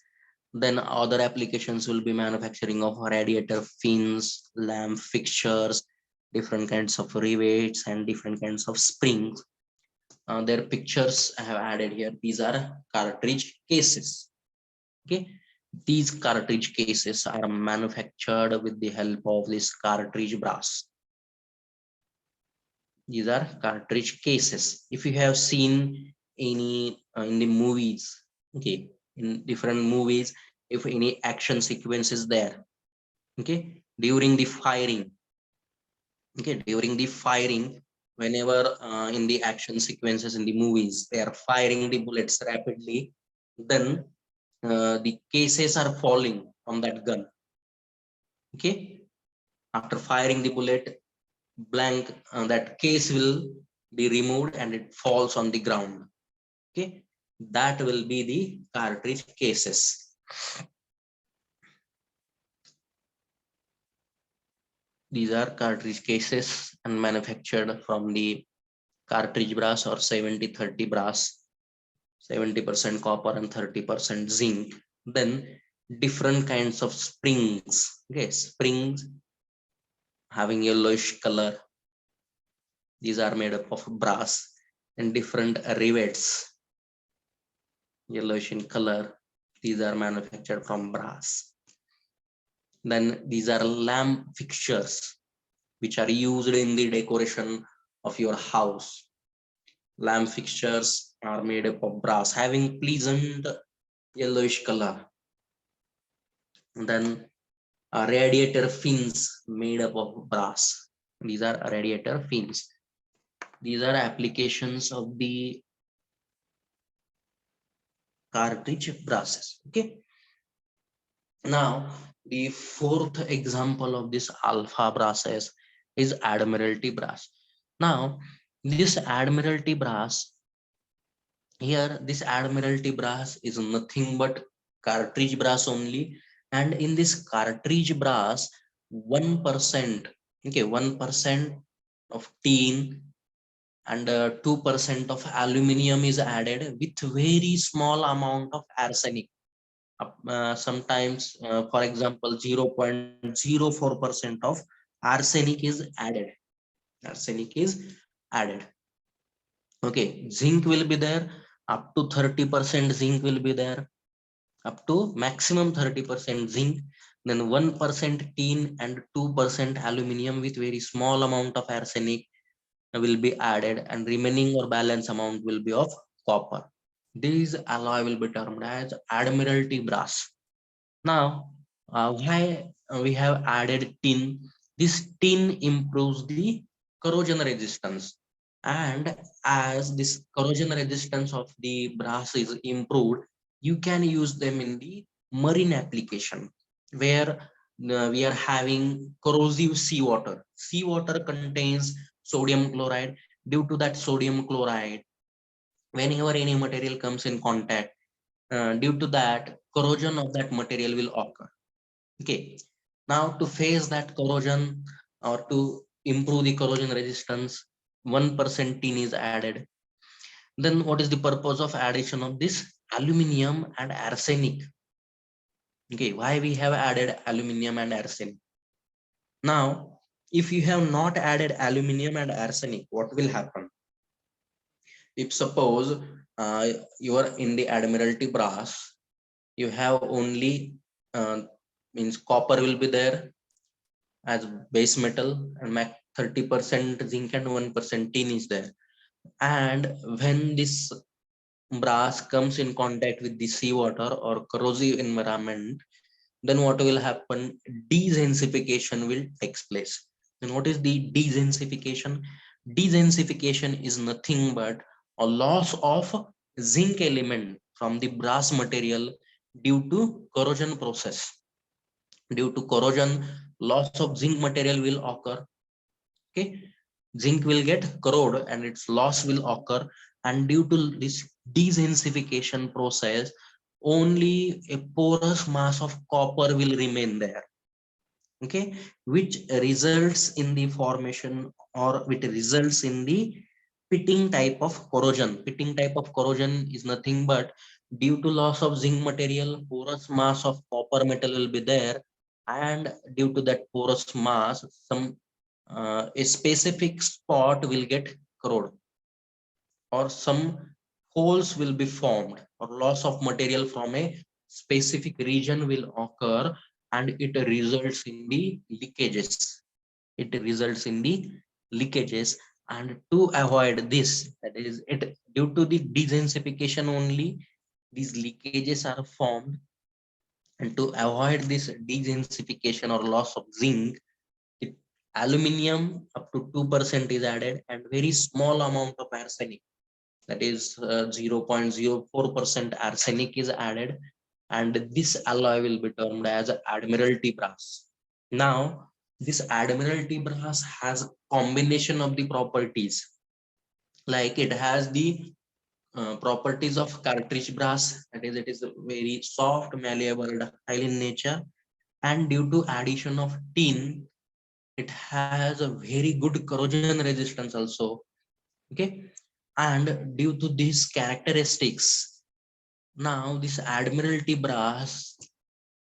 Then other applications will be manufacturing of radiator fins, lamp fixtures, different kinds of rivets and different kinds of springs. Their pictures I have added here. These are cartridge cases. Okay, these cartridge cases are manufactured with the help of this cartridge brass. These are cartridge cases. If you have seen any in the movies, okay, in different movies, if any action sequence is there, okay, during the firing, okay, during the firing, whenever in the action sequences in the movies they are firing the bullets rapidly, then the cases are falling from that gun. Okay, after firing the bullet, blank, that case will be removed and it falls on the ground. Okay, that will be the cartridge cases. These are cartridge cases and manufactured from the cartridge brass or 70-30 brass, 70% copper and 30% zinc. Then different kinds of springs. Okay, springs having yellowish color. These are made up of brass, and different rivets, yellowish in color. These are manufactured from brass. Then these are lamp fixtures, which are used in the decoration of your house. Lamp fixtures are made up of brass, having pleasant yellowish color. And then radiator fins made up of brass. These are radiator fins. These are applications of the cartridge brasses. Okay. Now, the fourth example of this alpha brasses is Admiralty brass. Now, this Admiralty brass, here this Admiralty brass is nothing but cartridge brass only, and in this cartridge brass 1%, okay, 1% of tin and 2% of aluminum is added with very small amount of arsenic. Sometimes for example 0.04% of arsenic is added. Arsenic is added. Okay, zinc will be there, up to 30% zinc will be there, up to maximum 30% zinc, then 1% tin and 2% aluminum with very small amount of arsenic will be added, and remaining or balance amount will be of copper. This alloy will be termed as Admiralty brass. Now, why we have added tin? This tin improves the corrosion resistance, and as this corrosion resistance of the brass is improved, you can use them in the marine application, where we are having corrosive seawater. Seawater contains sodium chloride. Due to that sodium chloride, whenever any material comes in contact, due to that corrosion of that material will occur. Okay, now to face that corrosion or to improve the corrosion resistance, 1% tin is added. Then what is the purpose of addition of this aluminum and arsenic? Okay, why we have added aluminum and arsenic? Now, if you have not added aluminum and arsenic, what will happen? If suppose you are in the Admiralty brass, you have only means copper will be there as base metal, and 30% zinc and 1% tin is there. And when this brass comes in contact with the seawater or corrosive environment, then what will happen? Dezinsification will take place. And what is the dezinsification? Dezinsification is nothing but a loss of zinc element from the brass material due to corrosion process. Due to corrosion, loss of zinc material will occur. Okay, zinc will get corroded and its loss will occur, and due to this dezinsification process, only a porous mass of copper will remain there. Okay, which results in the formation, or which results in the pitting type of corrosion. Pitting type of corrosion is nothing but due to loss of zinc material, porous mass of copper metal will be there, and due to that porous mass, some a specific spot will get corroded, or some holes will be formed, or loss of material from a specific region will occur, and it results in the leakages. It results in the leakages, and to avoid this, that is it, due to the dezinsification only these leakages are formed, and to avoid this dezinsification or loss of zinc, it, aluminum up to 2% is added, and very small amount of arsenic, that is 0.04% arsenic is added, and this alloy will be termed as Admiralty brass. Now, this Admiralty brass has a combination of the properties, like it has the properties of cartridge brass, that is, it is very soft, malleable, ductile in nature, and due to addition of tin, it has a very good corrosion resistance also. Okay, and due to these characteristics, now this Admiralty brass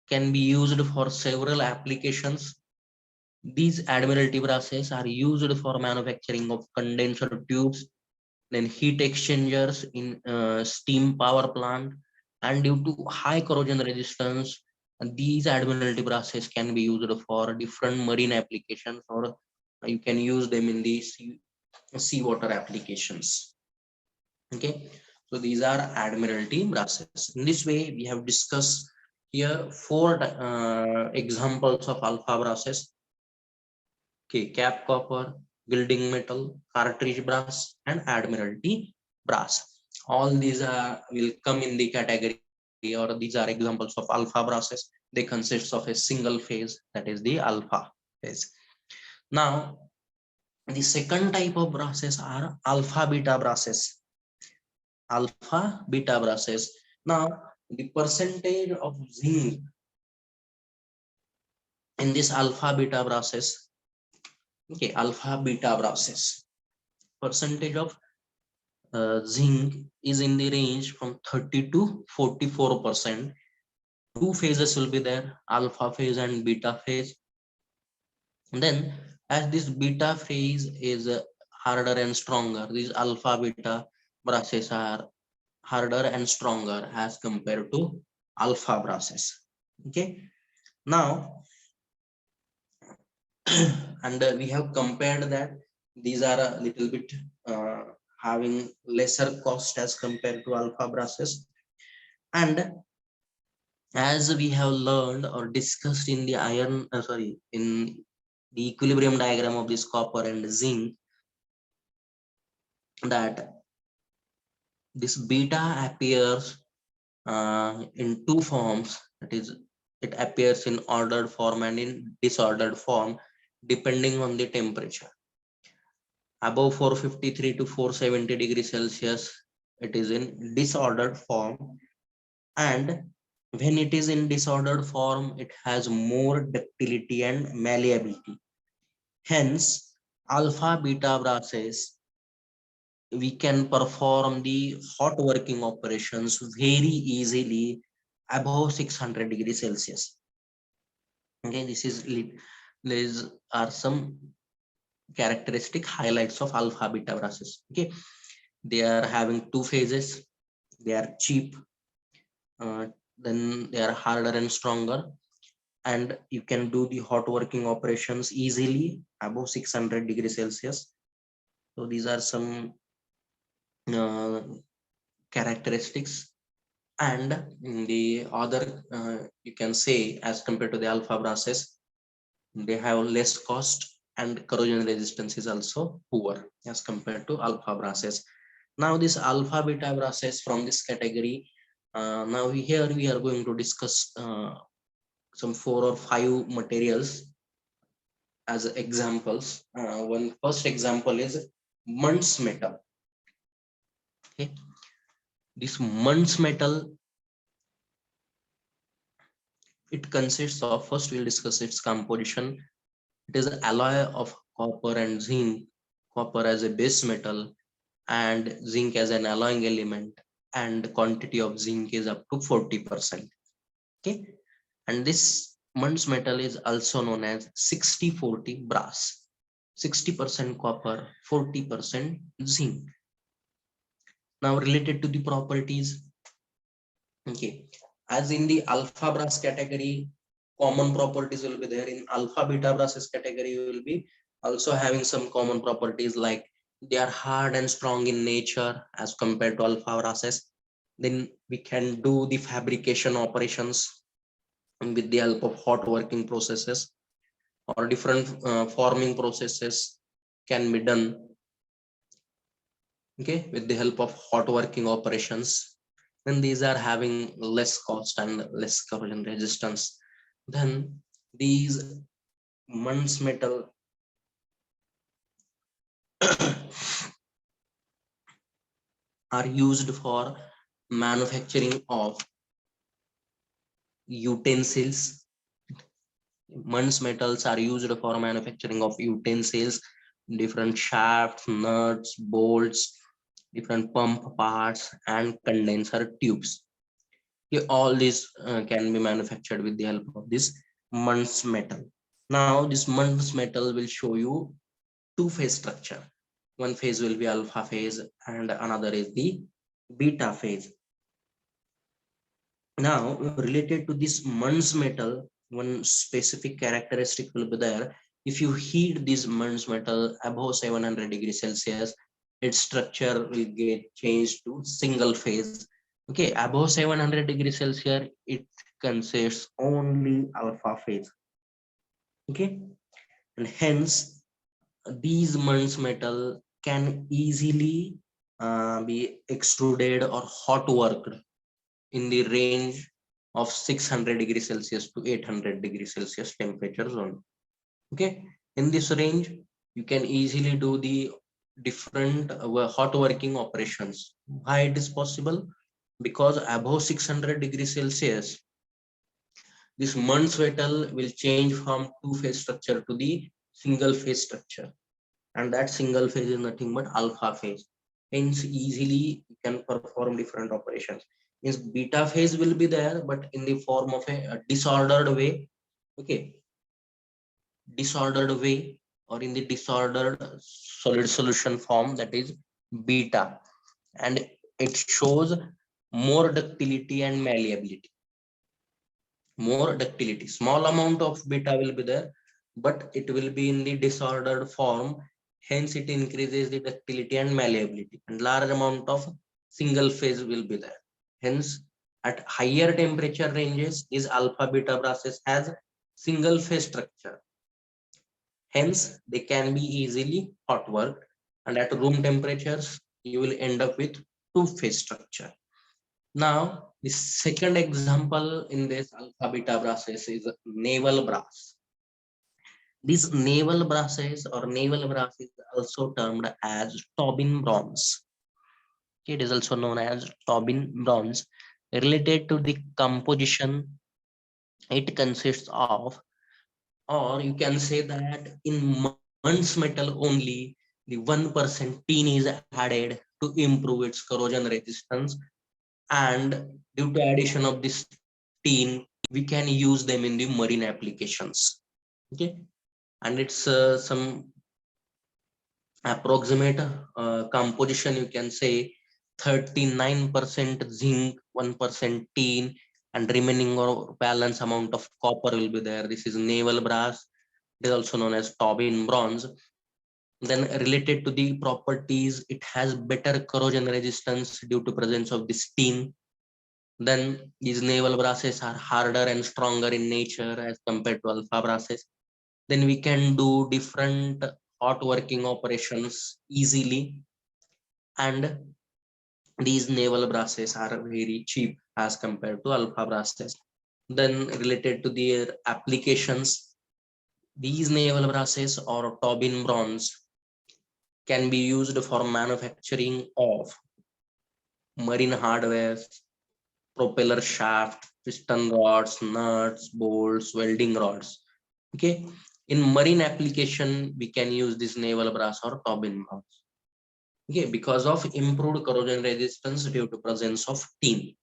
can be used for several applications. These Admiralty brasses are used for manufacturing of condenser tubes, then heat exchangers in steam power plant, and due to high corrosion resistance, these Admiralty brasses can be used for different marine applications, or you can use them in the seawater applications. Okay, so these are Admiralty brasses. In this way, we have discussed here four examples of alpha brasses. Okay, cap copper, gilding metal, cartridge brass, and Admiralty brass. All these are will come in the category, or these are examples of alpha brasses. They consist of a single phase, that is the alpha phase. Now, the second type of brasses are alpha beta brasses. Alpha beta brasses. Now, the percentage of zinc in this alpha beta brasses. Okay, alpha beta brasses. Percentage of zinc is in the range from 30 to 44%. Two phases will be there, alpha phase and beta phase. And then as this beta phase is harder and stronger, these alpha beta brasses are harder and stronger as compared to alpha brasses. Okay, now and we have compared that these are a little bit uh, having lesser cost as compared to alpha brasses. And as we have learned or discussed in the in the equilibrium diagram of this copper and zinc, that this beta appears in two forms, that is, it appears in ordered form and in disordered form depending on the temperature. Above 453 to 470 degrees Celsius, it is in disordered form, and when it is in disordered form, it has more ductility and malleability. Hence, alpha beta brasses, we can perform the hot working operations very easily above 600 degrees Celsius. Okay, these are some characteristic highlights of alpha beta brasses. Okay, they are having two phases, they are cheap, then they are harder and stronger, and you can do the hot working operations easily above 600 degrees Celsius. So these are some uh, characteristics. And the other, you can say, as compared to the alpha brasses, they have less cost and corrosion resistance is also poor as compared to alpha brasses. Now this alpha beta brasses from this category, now here we are going to discuss some 4 or 5 materials as examples. One first example is Muntz metal. Okay, this Muntz metal, it consists of, first we'll discuss its composition. It is an alloy of copper and zinc, copper as a base metal and zinc as an alloying element, and quantity of zinc is up to 40%. Okay, and this Muntz metal is also known as 60-40 brass. 60% copper, 40% zinc. Now related to the properties, okay, as in the alpha brass category, common properties will be there. In alpha beta brasses category, you will be also having some common properties, like they are hard and strong in nature as compared to alpha brasses. Then we can do the fabrication operations with the help of hot working processes, or different forming processes can be done, okay, with the help of hot working operations. Then these are having less cost and less corrosion resistance. Then these Muntz metal are used for manufacturing of utensils. Muntz metals are used for manufacturing of utensils, different shafts, nuts, bolts, different pump parts, and condenser tubes. Okay, all these can be manufactured with the help of this Muntz metal. Now, this Muntz metal will show you two-phase structure. One phase will be alpha phase, and another is the beta phase. Now, related to this Muntz metal, one specific characteristic will be there. If you heat this Muntz metal above 700 degrees Celsius, its structure will get changed to single phase. Okay, above 700 degrees Celsius, it consists only alpha phase. Okay, and hence these Muntz metal can easily be extruded or hot worked in the range of 600 degrees Celsius to 800 degrees Celsius temperature zone. Okay, in this range, you can easily do the different hot working operations. Why it is possible? Because above 600 degrees Celsius, this Muntz metal will change from two-phase structure to the single-phase structure, and that single phase is nothing but alpha phase. Hence, easily you can perform different operations. Means beta phase will be there, but in the form of a disordered way. Okay, disordered way, or in the disordered solid solution form, that is beta, and it shows more ductility and malleability. More ductility, small amount of beta will be there, but it will be in the disordered form. Hence, it increases the ductility and malleability, and large amount of single phase will be there. Hence, at higher temperature ranges, this alpha beta brasses has single phase structure. Hence, they can be easily hot worked, and at room temperatures, you will end up with two phase structure. Now, the second example in this alpha beta brasses is naval brass. This naval brasses or naval brass is also termed as Tobin bronze. It is also known as Tobin bronze. Related to the composition, it consists of, or you can say that in Muntz metal only, the 1% tin is added to improve its corrosion resistance, and due to addition of this tin, we can use them in the marine applications. Okay, and it's some approximate composition, you can say 39% zinc, 1% tin, and remaining or balance amount of copper will be there. This is naval brass. It is also known as Tobin bronze. Then related to the properties, it has better corrosion resistance due to presence of this tin. Then these naval brasses are harder and stronger in nature as compared to alpha brasses. Then we can do different hot working operations easily, and these naval brasses are very cheap as compared to alpha brasses. Then related to their applications, these naval brasses or Tobin bronze can be used for manufacturing of marine hardware, propeller shaft, piston rods, nuts, bolts, welding rods. Okay, in marine application, we can use this naval brass or Tobin bronze. Okay, because of improved corrosion resistance due to presence of tin.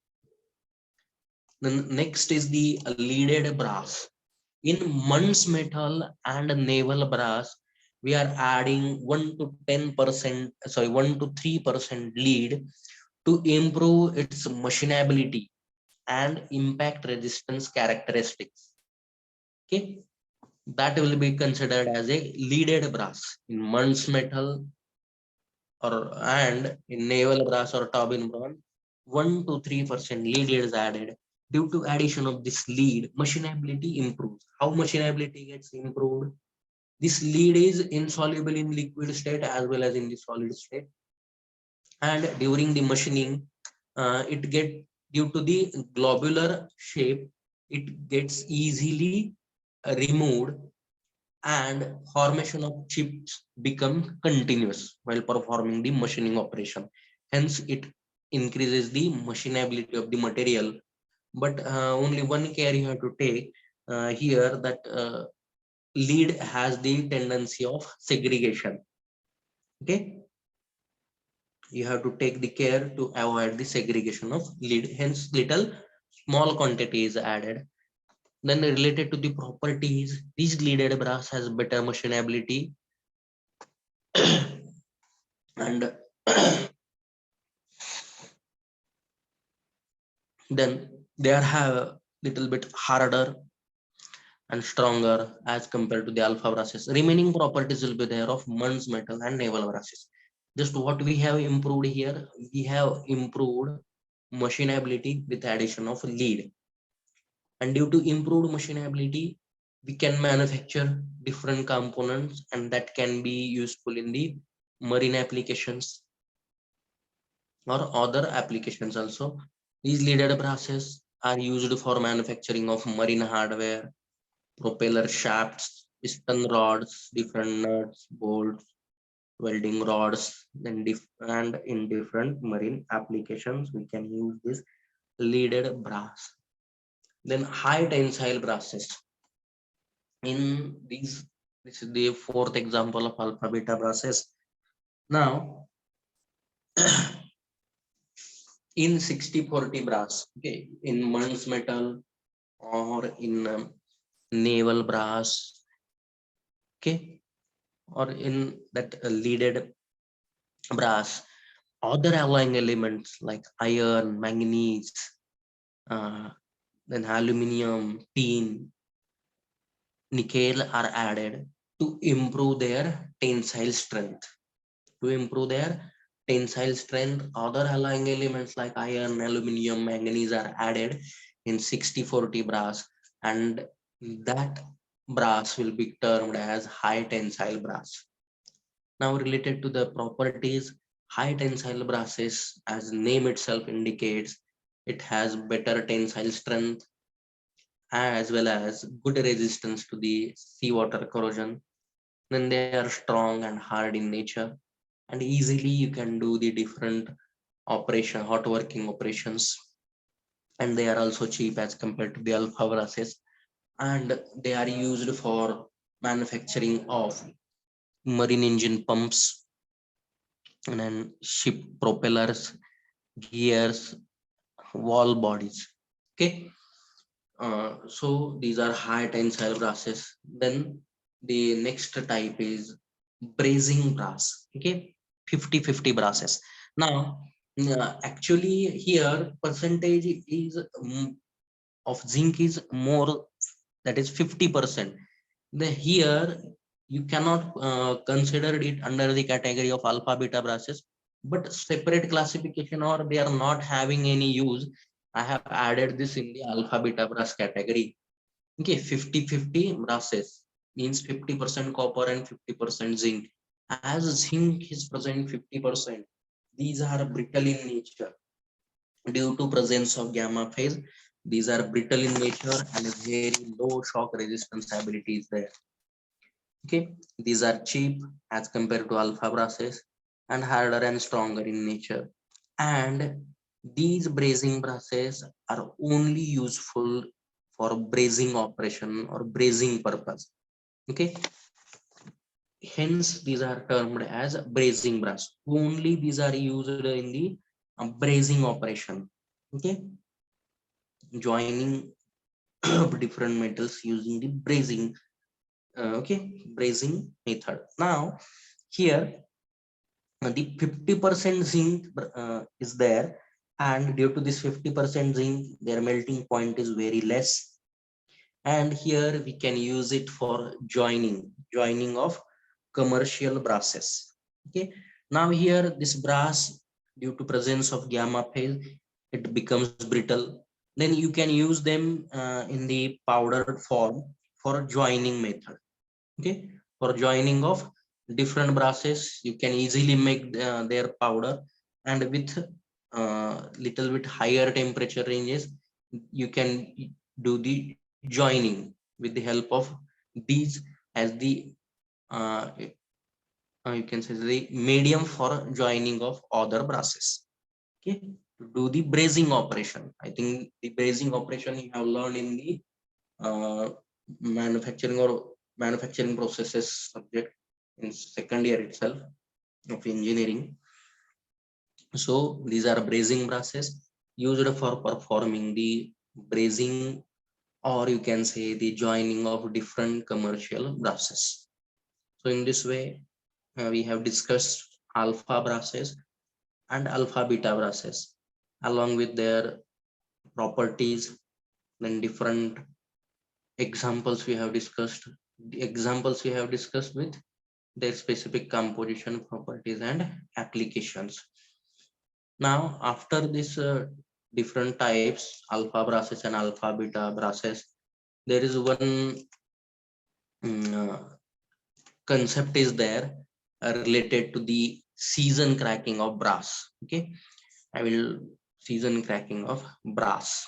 Then next is the leaded brass. In Muntz metal and naval brass, we are adding 1 to 10%, sorry, 1 to 3% lead to improve its machinability and impact resistance characteristics. Okay, that will be considered as a leaded brass. In Muntz metal or and in naval brass or Tobin bronze, 1 to 3% lead is added. Due to addition of this lead, machinability improves. How machinability gets improved? This lead is insoluble in liquid state as well as in the solid state, and during the machining, it get, due to the globular shape, it gets easily removed, and formation of chips become continuous while performing the machining operation. hence it increases the machinability of the material. But only one care you have to take here, that lead has the tendency of segregation. Okay, you have to take the care to avoid the segregation of lead, hence little small quantity is added. Then related to the properties, this leaded brass has better machinability and then they are have little bit harder and stronger as compared to the alpha brasses. Remaining properties will be there of Mann's metal and naval brasses. Just what we have improved here, we have improved machinability with addition of lead. And due to improved machinability, we can manufacture different components and that can be useful in the marine applications or other applications also. These leaded brasses are used for manufacturing of marine hardware, propeller shafts, piston rods, different nuts, bolts, welding rods, and in different marine applications, we can use this leaded brass. Then high tensile brasses. In these, this is the fourth example of alpha beta brasses. Now, in 60-40 brass, okay, in Mann's metal or in naval brass, okay, or in that leaded brass, other alloying elements like iron, manganese, uh, then aluminum, tin, nickel are added to improve their tensile strength. To improve their tensile strength, other alloying elements like iron, aluminum, manganese are added in 60-40 brass, and that brass will be termed as high tensile brass. Now related to the properties, high tensile brasses, as name itself indicates, it has better tensile strength as well as good resistance to the seawater corrosion. Then they are strong and hard in nature, and easily you can do the different hot working operations. And they are also cheap as compared to the alpha brasses, and they are used for manufacturing of marine engine pumps and then ship propellers, gears, wall bodies. Okay, so these are high tensile brasses. Then the next type is brazing brass. Okay, 50-50 brasses. Now, actually here percentage is of zinc is more, that is 50%. The here you cannot consider it under the category of alpha beta brasses, but separate classification or they are not having any use. I have added this in the alpha beta brass category. Okay, 50-50 brasses means 50% copper and 50% zinc. As zinc is present 50%, these are brittle in nature due to presence of gamma phase. These are brittle in nature and very low shock resistance ability is there. Okay, these are cheap as compared to alpha brasses and harder and stronger in nature. And these brazing brasses are only useful for brazing operation or brazing purpose. Okay, hence these are termed as brazing brass. Only these are used in the brazing operation. Okay, joining different metals using the brazing, okay, brazing method. Now here the 50% zinc is there, and due to this 50% zinc their melting point is very less, and here we can use it for joining of commercial brasses. Okay, now here this brass, due to presence of gamma phase, it becomes brittle. Then you can use them in the powdered form for joining method. Okay, for joining of different brasses you can easily make their powder, and with little bit higher temperature ranges you can do the joining with the help of these as the uh, you can say the medium for joining of other brasses. Okay, to do the brazing operation. I think the brazing operation you have learned in the uh, manufacturing or manufacturing processes subject in second year itself of engineering. So these are brazing brasses used for performing the brazing, or you can say the joining of different commercial brasses. So in this way, we have discussed alpha brasses and alpha beta brasses along with their properties, then different examples we have discussed, the examples we have discussed with their specific composition properties and applications. Now after this different types alpha brasses and alpha beta brasses, there is one concept is there related to the season cracking of brass. Okay, I will season cracking of brass.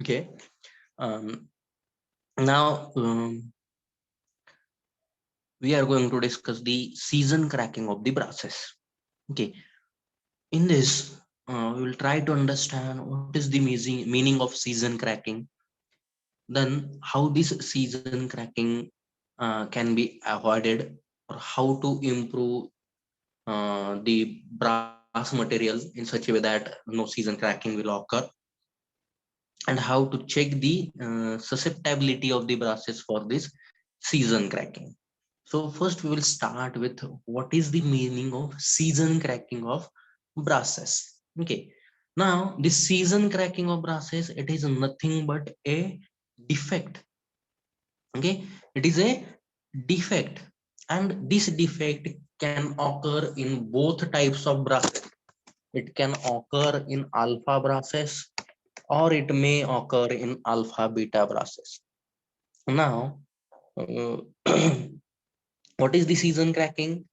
Okay, um, now we are going to discuss the season cracking of the brasses. Okay, in this we will try to understand what is the meaning of season cracking, then how this season cracking can be avoided, or how to improve the brass material in such a way that no season cracking will occur, and how to check the susceptibility of the brasses for this season cracking. So first we will start with what is the meaning of season cracking of brasses. Okay, now this season cracking of brasses, it is nothing but a defect. Okay, it is a defect, and this defect can occur in both types of brasses. It can occur in alpha brasses, or it may occur in alpha beta brasses. Now what is the season cracking?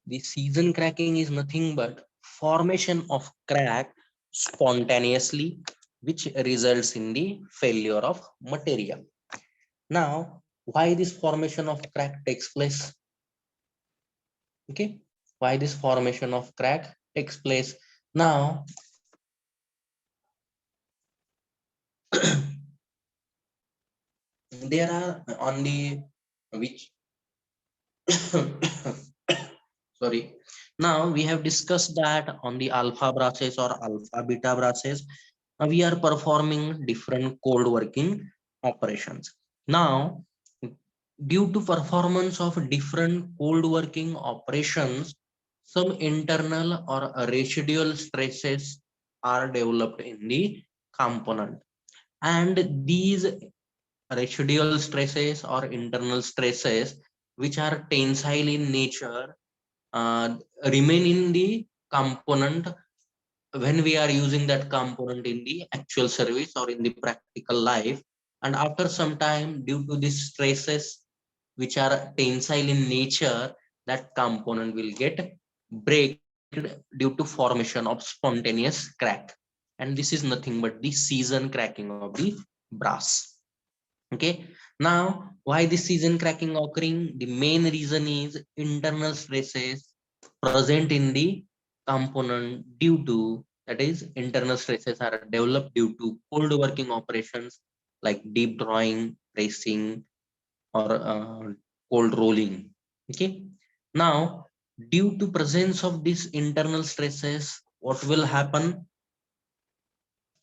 The season cracking is nothing but formation of crack spontaneously, which results in the failure of material. Now, why this formation of crack takes place? Okay, why this formation of crack takes place? Now, there are on the which sorry. Now we have discussed that on the alpha brasses or alpha beta brasses, we are performing different cold working operations. Now, due to performance of different cold working operations, some internal or residual stresses are developed in the component, and these residual stresses or internal stresses, which are tensile in nature, uh, remain in the component when we are using that component in the actual service or in the practical life. And after some time, due to these stresses which are tensile in nature, that component will get break due to formation of spontaneous crack. And this is nothing but the season cracking of the brass. Okay, now why this season cracking occurring? The main reason is internal stresses present in the component due to, that is, internal stresses are developed due to cold working operations like deep drawing, pressing, or cold rolling. Okay, now due to presence of these internal stresses, what will happen?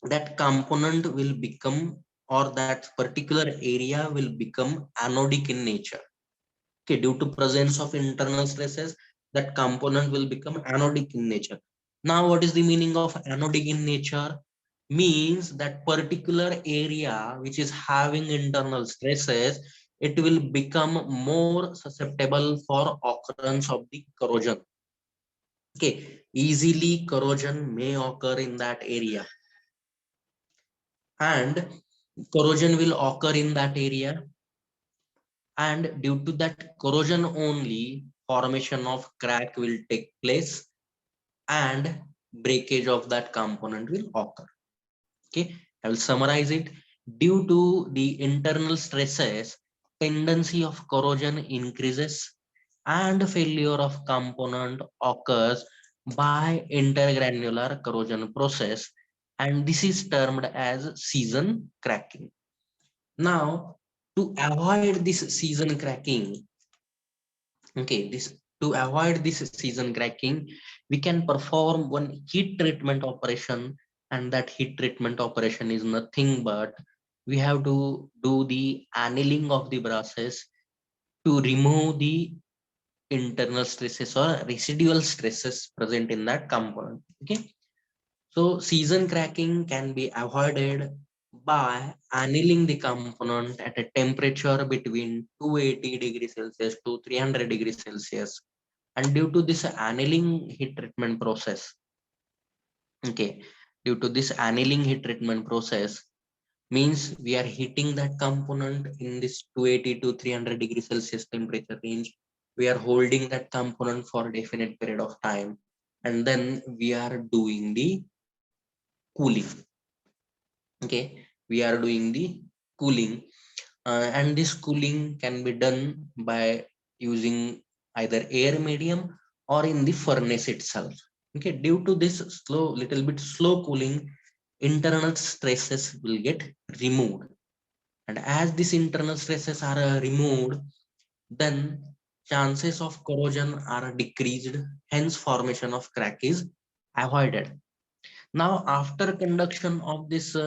That component will become, or that particular area will become anodic in nature. Okay, due to presence of internal stresses, that component will become anodic in nature. Now what is the meaning of anodic in nature? Means that particular area which is having internal stresses, it will become more susceptible for occurrence of the corrosion. Okay, easily corrosion may occur in that area, and corrosion will occur in that area, and due to that corrosion only, formation of crack will take place, and breakage of that component will occur. Okay, I will summarize it. Due to the internal stresses, tendency of corrosion increases and failure of component occurs by intergranular corrosion process, and this is termed as season cracking. Now, to avoid this season cracking, okay, this to avoid this season cracking, we can perform one heat treatment operation, and that heat treatment operation is nothing but we have to do the annealing of the brasses to remove the internal stresses or residual stresses present in that component. Okay, so season cracking can be avoided by annealing the component at a temperature between 280 degrees Celsius to 300 degrees Celsius. And due to this annealing heat treatment process, okay, due to this annealing heat treatment process means we are heating that component in this 280 to 300 degrees Celsius temperature range. We are holding that component for a definite period of time, and then we are doing the cooling. Okay, we are doing the cooling, and this cooling can be done by using either air medium or in the furnace itself. Okay, due to this little bit slow cooling, internal stresses will get removed, and as these internal stresses are removed, then chances of corrosion are decreased, hence formation of crack is avoided. Now after conduction of this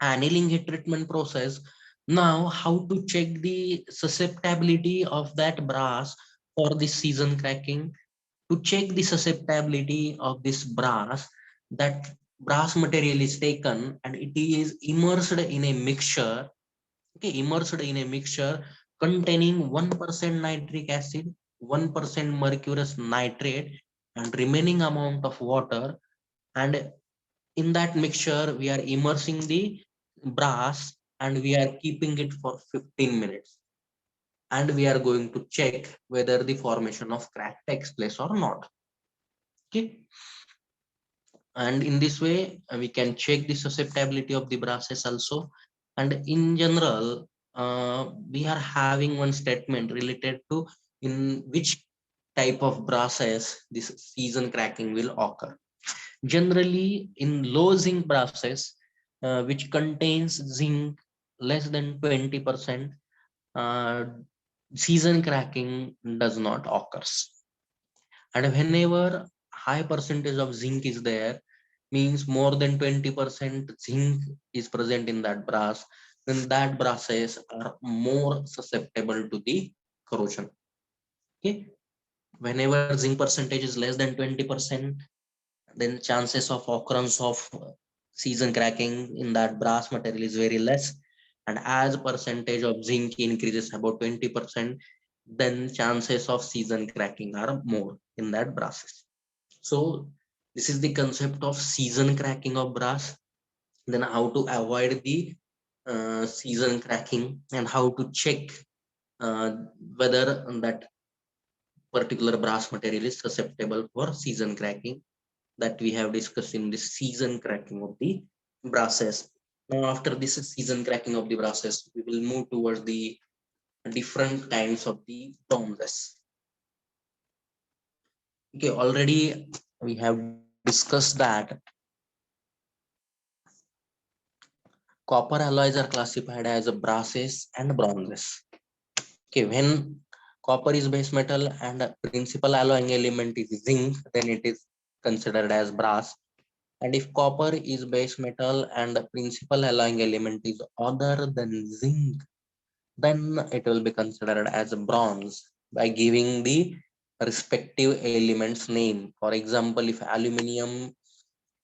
annealing heat treatment process, now how to check the susceptibility of that brass for this season cracking? To check the susceptibility of this brass, that brass material is taken and it is immersed in a mixture. Okay, immersed in a mixture containing 1% nitric acid, 1% mercurous nitrate, and remaining amount of water. And in that mixture we are immersing the brass and we are keeping it for 15 minutes, and we are going to check whether the formation of crack takes place or not. Okay, and in this way we can check the susceptibility of the brasses also. And in general, we are having one statement related to in which type of brasses this season cracking will occur. Generally, in low zinc brasses, which contains zinc less than 20%, uh, season cracking does not occur. And whenever high percentage of zinc is there, means more than 20% zinc is present in that brass, then that brasses are more susceptible to the corrosion. Okay, whenever zinc percentage is less than 20%, then chances of occurrence of season cracking in that brass material is very less. And as percentage of zinc increases about 20%, then chances of season cracking are more in that brasses. So this is the concept of season cracking of brass. Then how to avoid the season cracking, and how to check uh, whether that particular brass material is susceptible for season cracking, that we have discussed in this season cracking of the brasses. Now, after this season cracking of the brasses, we will move towards the different kinds of the bronzes. Okay, already we have discussed that copper alloys are classified as brasses and bronzes. Okay, when copper is base metal and principal alloying element is zinc, then it is considered as brass. And if copper is base metal and the principal alloying element is other than zinc, then it will be considered as bronze by giving the respective element's name. For example, if aluminum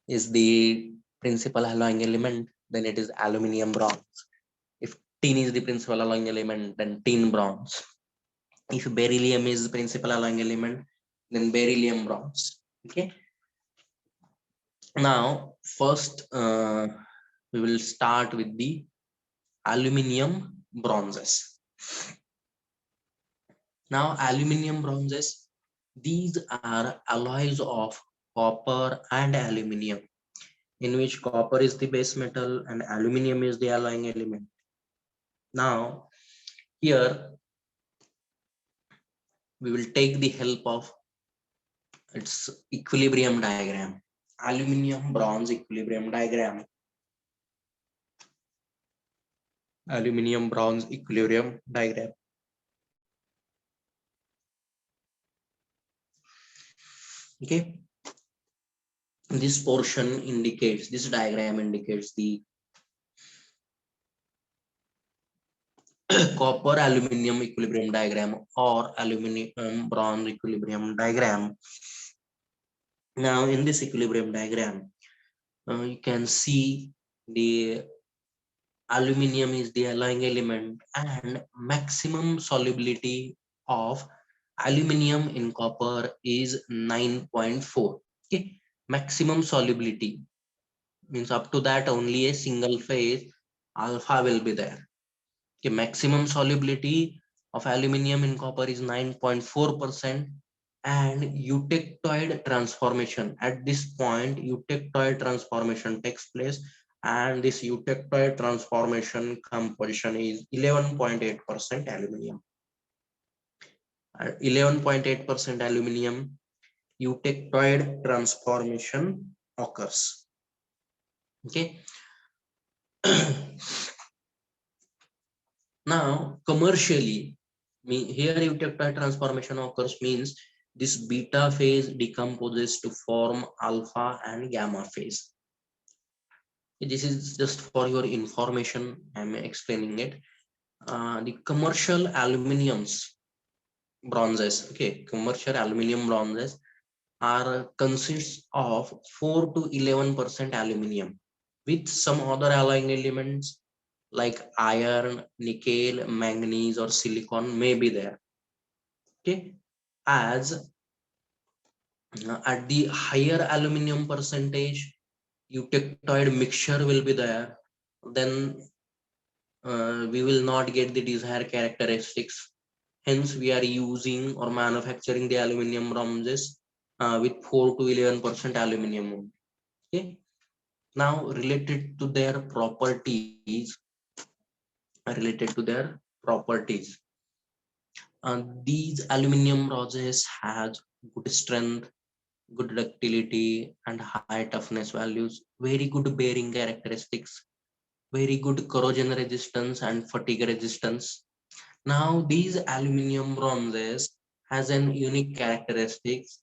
is the principal alloying element, then it is aluminum bronze. If tin is the principal alloying element, then tin bronze. If beryllium is the principal alloying element, then beryllium bronze. Okay. Now, first we will start with the aluminium bronzes. Now, aluminium bronzes, these are alloys of copper and aluminium. in which copper is the base metal and aluminum is the alloying element. Now, here we will take the help of its equilibrium diagram, aluminum bronze equilibrium diagram. Aluminum bronze equilibrium diagram. Okay, this portion indicates, this diagram indicates the copper aluminum equilibrium diagram or aluminum bronze equilibrium diagram. Now in this equilibrium diagram, you can see the aluminum is the alloying element and maximum solubility of aluminum in copper is 9.4. Okay, maximum solubility means up to that only a single phase alpha will be there. Okay, maximum solubility of aluminum in copper is 9.4%, and eutectoid transformation, at this point eutectoid transformation takes place, and this eutectoid transformation composition is 11.8% aluminum. 11.8% aluminum eutectoid transformation occurs. Okay. Now, commercially, here eutectoid transformation occurs means this beta phase decomposes to form alpha and gamma phase. This is just for your information. I'm explaining it. The commercial aluminiums, bronzes, okay, commercial aluminum bronzes are consists of 4 to 11% aluminum with some other alloying elements like iron, nickel, manganese, or silicon may be there. Okay, as at the higher aluminum percentage, eutectoid mixture will be there. Then we will not get the desired characteristics. Hence, we are using or manufacturing the aluminum bronzes with 4 to 11% aluminum. Okay. Now, related to their properties, these aluminum bronzes has good strength, good ductility, and high toughness values, very good bearing characteristics, very good corrosion resistance and fatigue resistance. Now, these aluminum bronzes has an unique characteristics,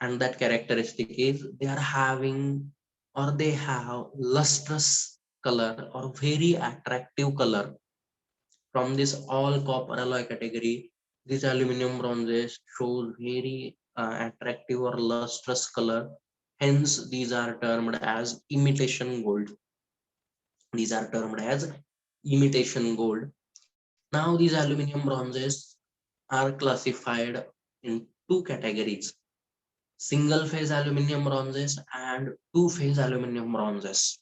and that characteristic is they are having or they have lustrous color or very attractive color. From this all copper alloy category, these aluminum bronzes shows very attractive or lustrous color. Hence, these are termed as imitation gold. These are termed as imitation gold. Now, these aluminum bronzes are classified in two categories: single phase aluminum bronzes and two phase aluminum bronzes.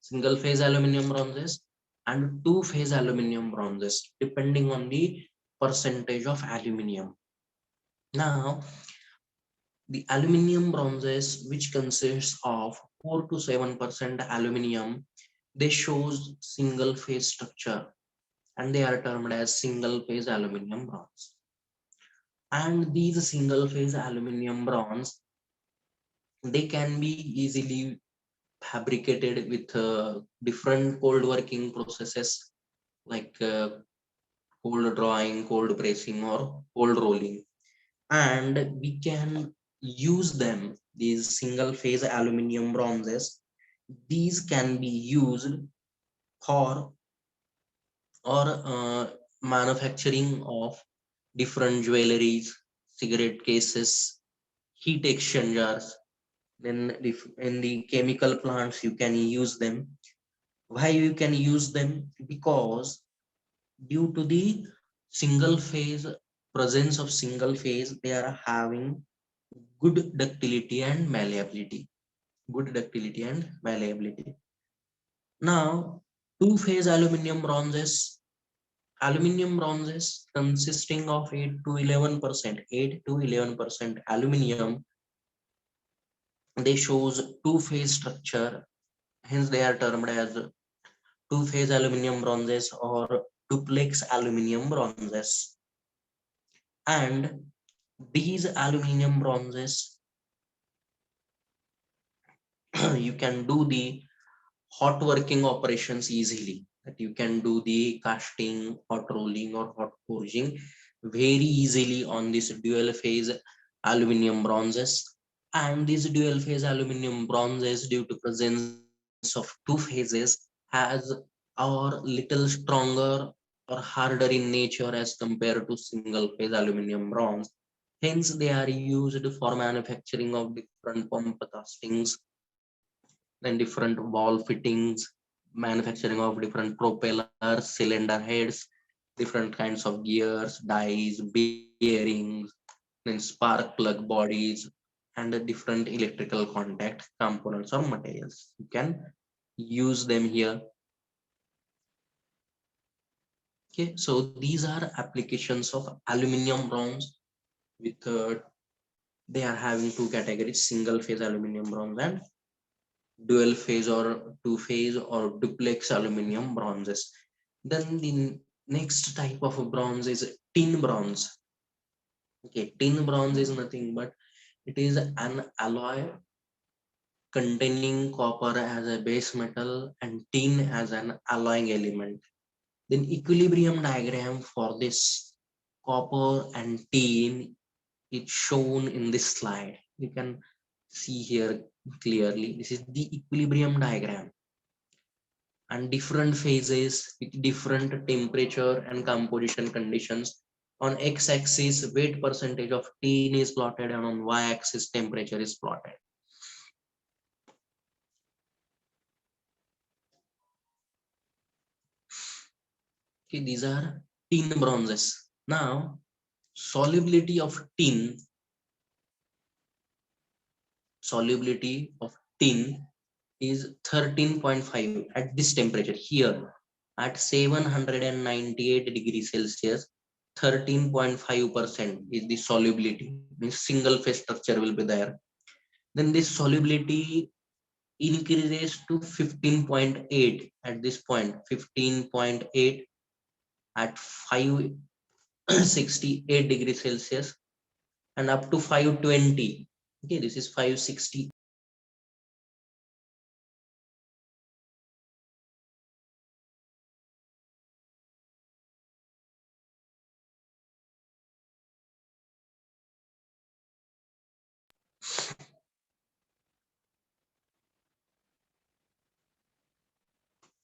Single phase aluminum bronzes and two phase aluminum bronzes, depending on the percentage of aluminum. Now, the aluminum bronzes, which consists of 4 to 7% aluminum, they shows single phase structure and they are termed as single phase aluminum bronze. And these single phase aluminum bronze, they can be easily fabricated with different cold working processes like cold drawing, cold pressing, or cold rolling. And we can use them, these single phase aluminum bronzes, these can be used for or manufacturing of different jewelries, cigarette cases, heat exchangers. Then if in the chemical plants you can use them. Why you can use them? Because due to the single phase presence of single phase, they are having good ductility and malleability. Good ductility and malleability. Now, two phase aluminum bronzes consisting of 8 to 11%, 8 to 11% aluminum, they shows two-phase structure, hence they are termed as two-phase aluminum bronzes or duplex aluminum bronzes. And these aluminum bronzes, you can do the hot working operations easily. That you can do the casting, hot rolling, or hot forging very easily on this dual phase aluminum bronzes. And these dual phase aluminum bronzes, due to presence of two phases, has are little stronger or harder in nature as compared to single phase aluminum bronze. Hence, they are used for manufacturing of different pump castings and different wall fittings, manufacturing of different propellers, cylinder heads, different kinds of gears, dies, bearings, then spark plug bodies, and the different electrical contact components or materials. You can use them here. Okay, so these are applications of aluminum bronze with they are having two categories: single phase aluminum bronze and dual phase or two phase or duplex aluminum bronzes. Then the next type of bronze is tin bronze. Okay, tin bronze is nothing but it is an alloy containing copper as a base metal and tin as an alloying element. Then equilibrium diagram for this copper and tin is shown in this slide. You can see here clearly. This is the equilibrium diagram, and different phases with different temperature and composition conditions. On x-axis, weight percentage of tin is plotted, and on y-axis, temperature is plotted. Okay, these are tin bronzes. Now, solubility of tin is 13.5 at this temperature here at 798 degrees Celsius. 13.5% is the solubility, means single phase structure will be there. Then this solubility increases to 15.8 at this point, 15.8 at 568 degrees Celsius, and up to 520. Okay, this is 560.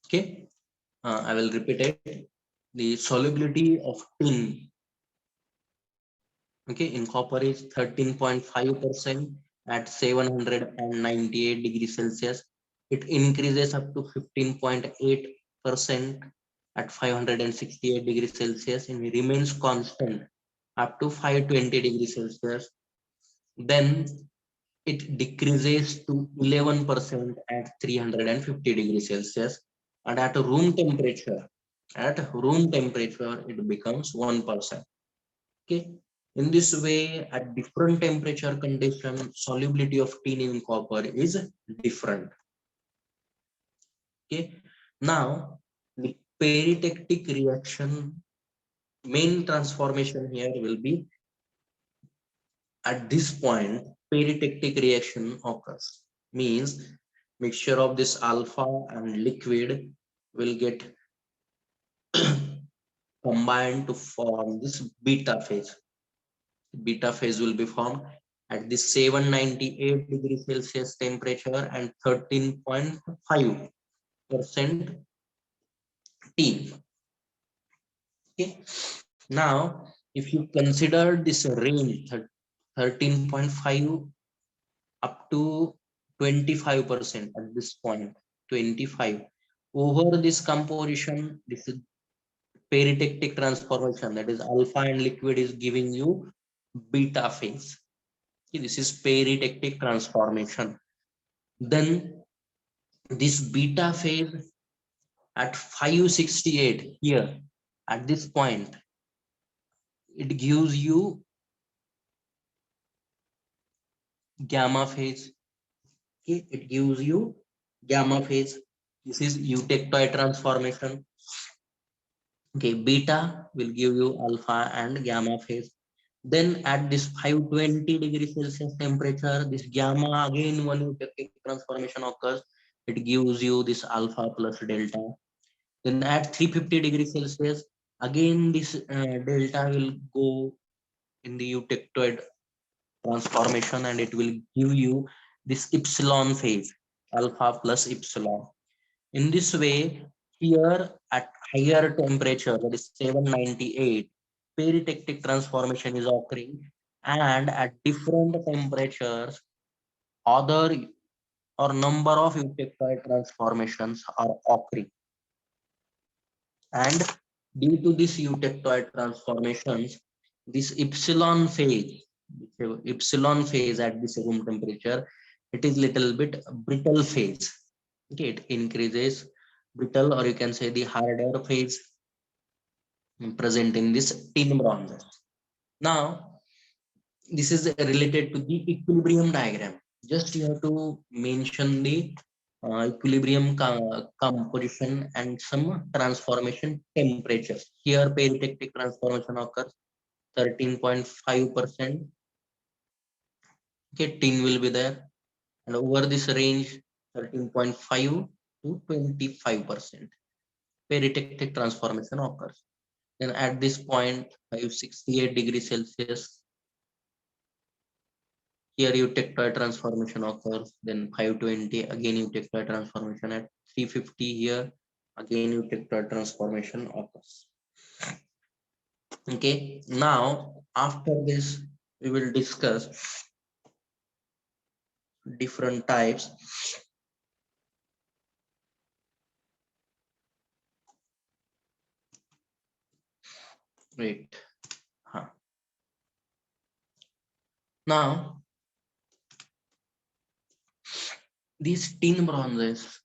Okay, I will repeat it. The solubility of tin, okay, in copper is 13.5% at 798 degrees Celsius. It increases up to 15.8% at 568 degrees Celsius, and it remains constant up to 520 degrees Celsius. Then it decreases to 11% at 350 degrees Celsius, and at room temperature, it becomes 1%. Okay. In this way, at different temperature condition, solubility of tin in copper is different. Okay. Now, the peritectic reaction, main transformation here will be at this point, peritectic reaction occurs. Means mixture of this alpha and liquid will get combined to form this beta phase. Beta phase will be formed at this 798 degrees Celsius temperature and 13.5% T. Okay. Now, if you consider this range 13.5 up to 25% at this point, 25. Over this composition, this is peritectic transformation, that is alpha and liquid is giving you beta phase. Okay, this is peritectic transformation. Then this beta phase at 568 here at this point, it gives you gamma phase. Okay, it gives you gamma phase. This is eutectoid transformation. Okay, beta will give you alpha and gamma phase. Then at this 520 degrees Celsius temperature, this gamma again one eutectic transformation occurs. It gives you this alpha plus delta. Then at 350 degrees Celsius, again this delta will go in the eutectoid transformation and it will give you this epsilon phase, alpha plus epsilon. In this way, here at higher temperature, that is 798, peritectic transformation is occurring, and at different temperatures, other or number of eutectoid transformations are occurring. And due to this eutectoid transformations, this epsilon phase at this room temperature, it is little bit brittle phase. Okay, it increases brittle, or you can say the harder phase present in this tin bronze. Now, this is related to the equilibrium diagram. Just you have to mention the equilibrium composition and some transformation temperature. Here, peritectic transformation occurs 13.5%. Okay, tin will be there, and over this range, 13.5 to 25%. Peritectic transformation occurs. Then at this point, 568 degrees Celsius, here eutectoid transformation occurs. Then 520, again eutectoid transformation. At 350 here, again eutectoid transformation occurs. Okay, now after this, we will discuss different types. Wait. Huh. Now, these tin bronzes,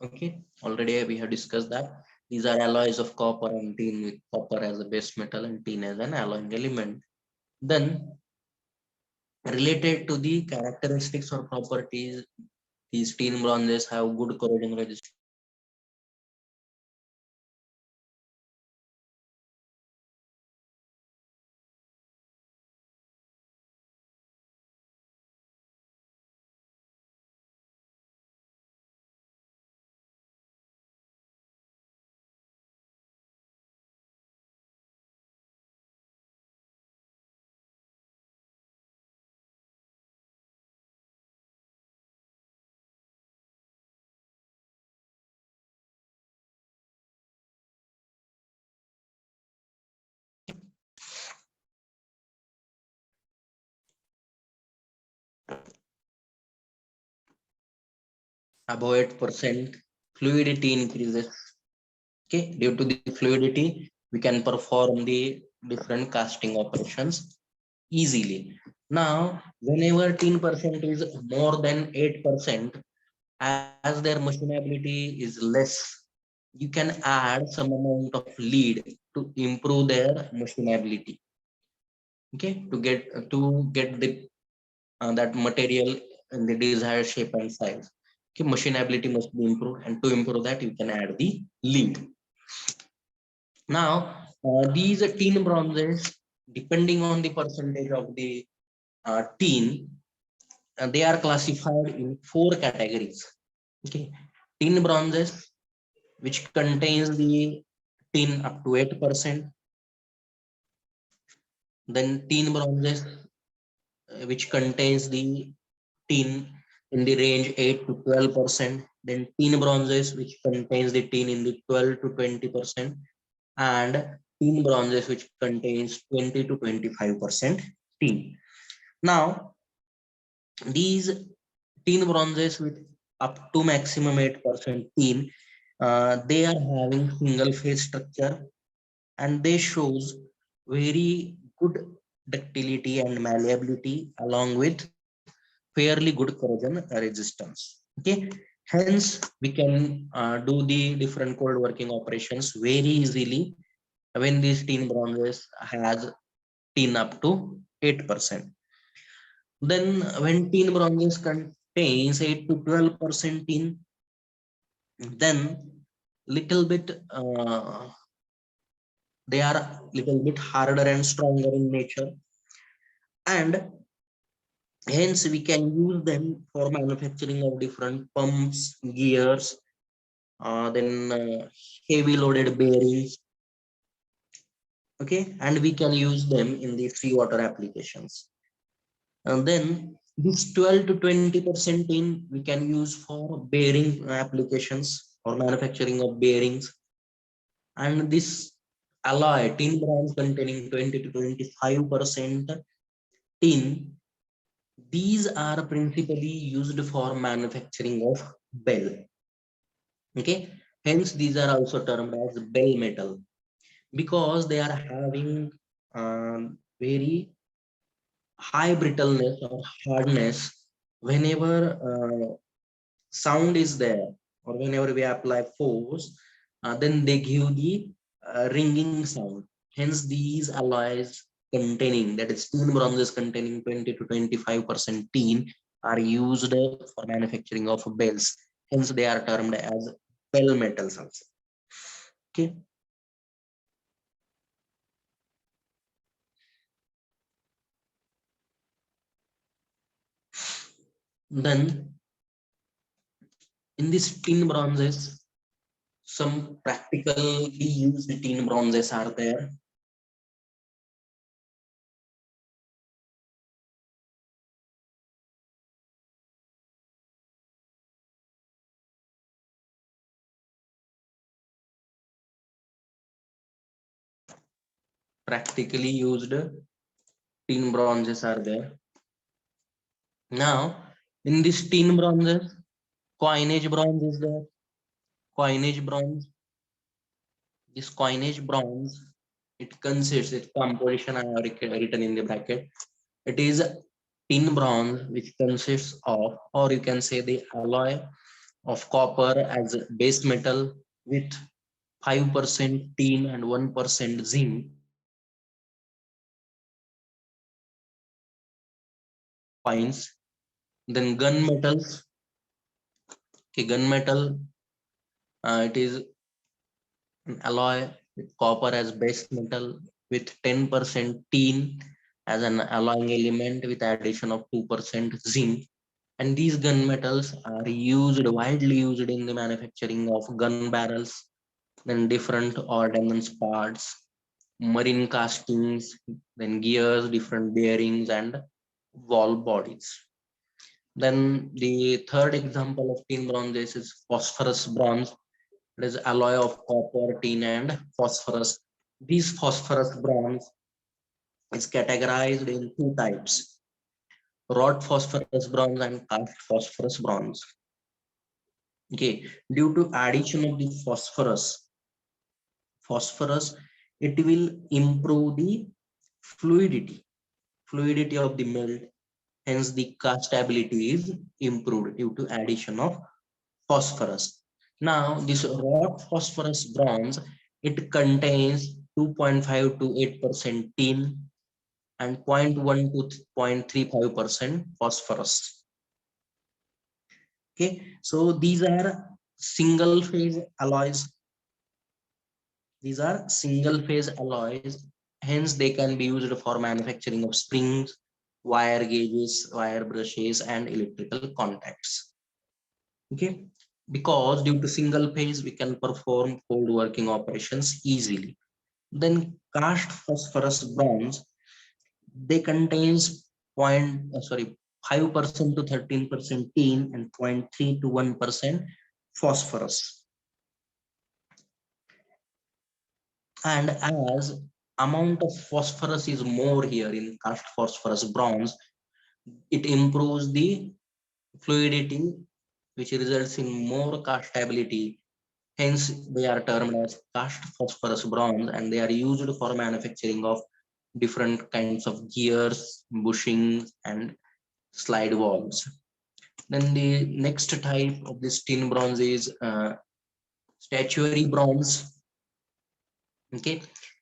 okay, already we have discussed that these are alloys of copper and tin, with copper as a base metal and tin as an alloying element. Then, related to the characteristics or properties, these tin bronzes have good corrosion resistance. Above 8%, fluidity increases. Okay, due to the fluidity, we can perform the different casting operations easily. Now, whenever 10% is more than 8%, as their machinability is less, you can add some amount of lead to improve their machinability. Okay, to get the that material in the desired shape and size. Okay, machinability must be improved, and to improve that, you can add the lead. Now, these tin bronzes, depending on the percentage of the tin, they are classified in 4 categories. Okay, tin bronzes, which contains the tin up to 8%. Then tin bronzes, which contains the tin in the range 8 to 12%. Then tin bronzes, which contains the tin in the 12 to 20%. And tin bronzes, which contains 20 to 25% tin. Now, these tin bronzes with up to maximum 8% tin, they are having single phase structure, and they shows very good ductility and malleability along with fairly good corrosion resistance. Okay, hence we can do the different cold working operations very easily when these tin bronzes has tin up to 8%. Then when tin bronzes contains 8 to 12% tin, then little bit they are little bit harder and stronger in nature, and hence we can use them for manufacturing of different pumps, gears, then heavy loaded bearings. Okay, and we can use them in the free water applications. And then this 12 to 20% in we can use for bearing applications or manufacturing of bearings. And this alloy tin bronze containing 20 to 25% tin, these are principally used for manufacturing of bell. Okay, hence these are also termed as bell metal because they are having very high brittleness or hardness whenever sound is there, or whenever we apply force, then they give the ringing sound. Hence these alloys containing, that is tin bronzes containing 20 to 25% tin, are used for manufacturing of bells. Hence they are termed as bell metals also. Okay, then in these tin bronzes, some practically used tin bronzes are there. Practically used tin bronzes are there. Now, in this tin bronzes, coinage bronze is there. Coinage bronze. This coinage bronze, it consists, its composition I have written in the bracket. It is tin bronze, which consists of, or you can say the alloy of copper as a base metal with 5% tin and 1% zinc. Coins, then gunmetals. Okay, gunmetal, it is an alloy with copper as base metal with 10% tin as an alloying element with addition of 2% zinc. And these gunmetals are used, widely used in the manufacturing of gun barrels, then different ordnance parts, marine castings, then gears, different bearings, and wall bodies. Then the third example of tin bronzes is phosphorus bronze. It is alloy of copper, tin, and phosphorus. These phosphorus bronze is categorized in two types: wrought phosphorus bronze and cast phosphorus bronze. Okay, due to addition of the phosphorus, it will improve the fluidity, fluidity of the melt. Hence, the castability is improved due to addition of phosphorus. Now, this wrought phosphorus bronze, it contains 2.5 to 8% tin and 0.1 to 0.35% phosphorus. Okay, so these are single phase alloys. These are single phase alloys, hence they can be used for manufacturing of springs, wire gauges, wire brushes, and electrical contacts. Okay, because due to single phase, we can perform cold working operations easily. Then cast phosphorus bronze, they contains 5% to 13% tin and 0.3 to 1% phosphorus. And as amount of phosphorus is more here in cast phosphorus bronze, it improves the fluidity, which results in more castability. Hence, they are termed as cast phosphorus bronze, and they are used for manufacturing of different kinds of gears, bushings, and slide valves. Then the next type of this tin bronze is statuary bronze. Okay,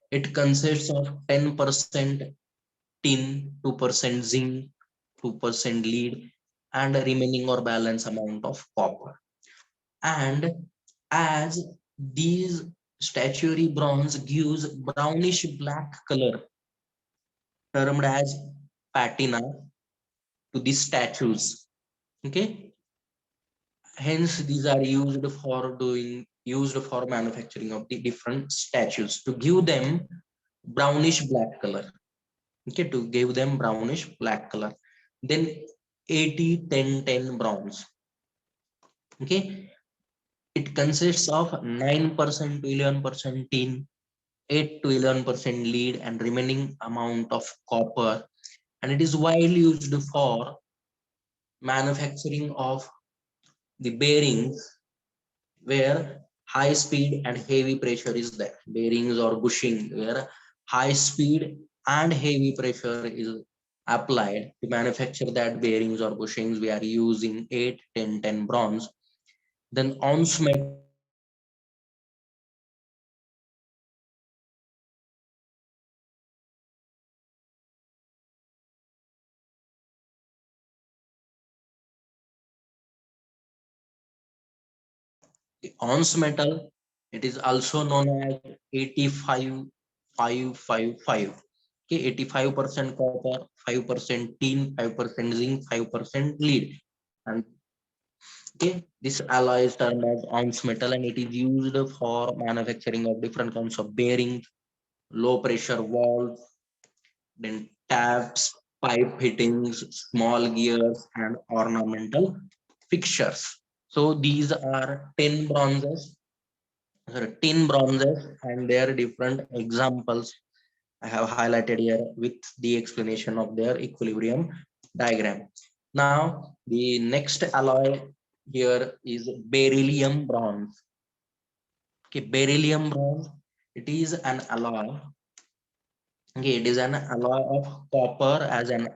it consists of 10% tin, 2% zinc, 2% lead, and remaining or balance amount of copper. And as these statuary bronze gives brownish black color termed as patina to the statues. Okay, hence these are used for manufacturing of the different statues to give them brownish black color. Okay, to give them brownish black color. Then 80-10-10 bronze. Okay, it consists of 9% to 11% tin, 8 to 11% lead, and remaining amount of copper. And it is widely used for manufacturing of the bearings where high speed and heavy pressure is there. Bearings or bushing where high speed and heavy pressure is applied to manufacture that bearings or bushings. We are using 8-10-10 bronze. Then ounce metal, it is also known as 85% copper, 5% beryllium, and remaining amount of the ounce metal. It is also known as 85-555. Okay, 85% copper, 5% tin, 5% zinc, 5% lead. And okay, this alloy is termed as ounce metal, and it is used for manufacturing of different kinds of bearings, low pressure valves, then taps, pipe fittings, small gears, and ornamental fixtures. So these are 10 bronzes, sorry, 10 bronzes, and their different examples I have highlighted here with the explanation of their equilibrium diagram. Now, the next alloy here is beryllium bronze. Okay, beryllium bronze, it is an alloy. Okay, it is an alloy of copper as an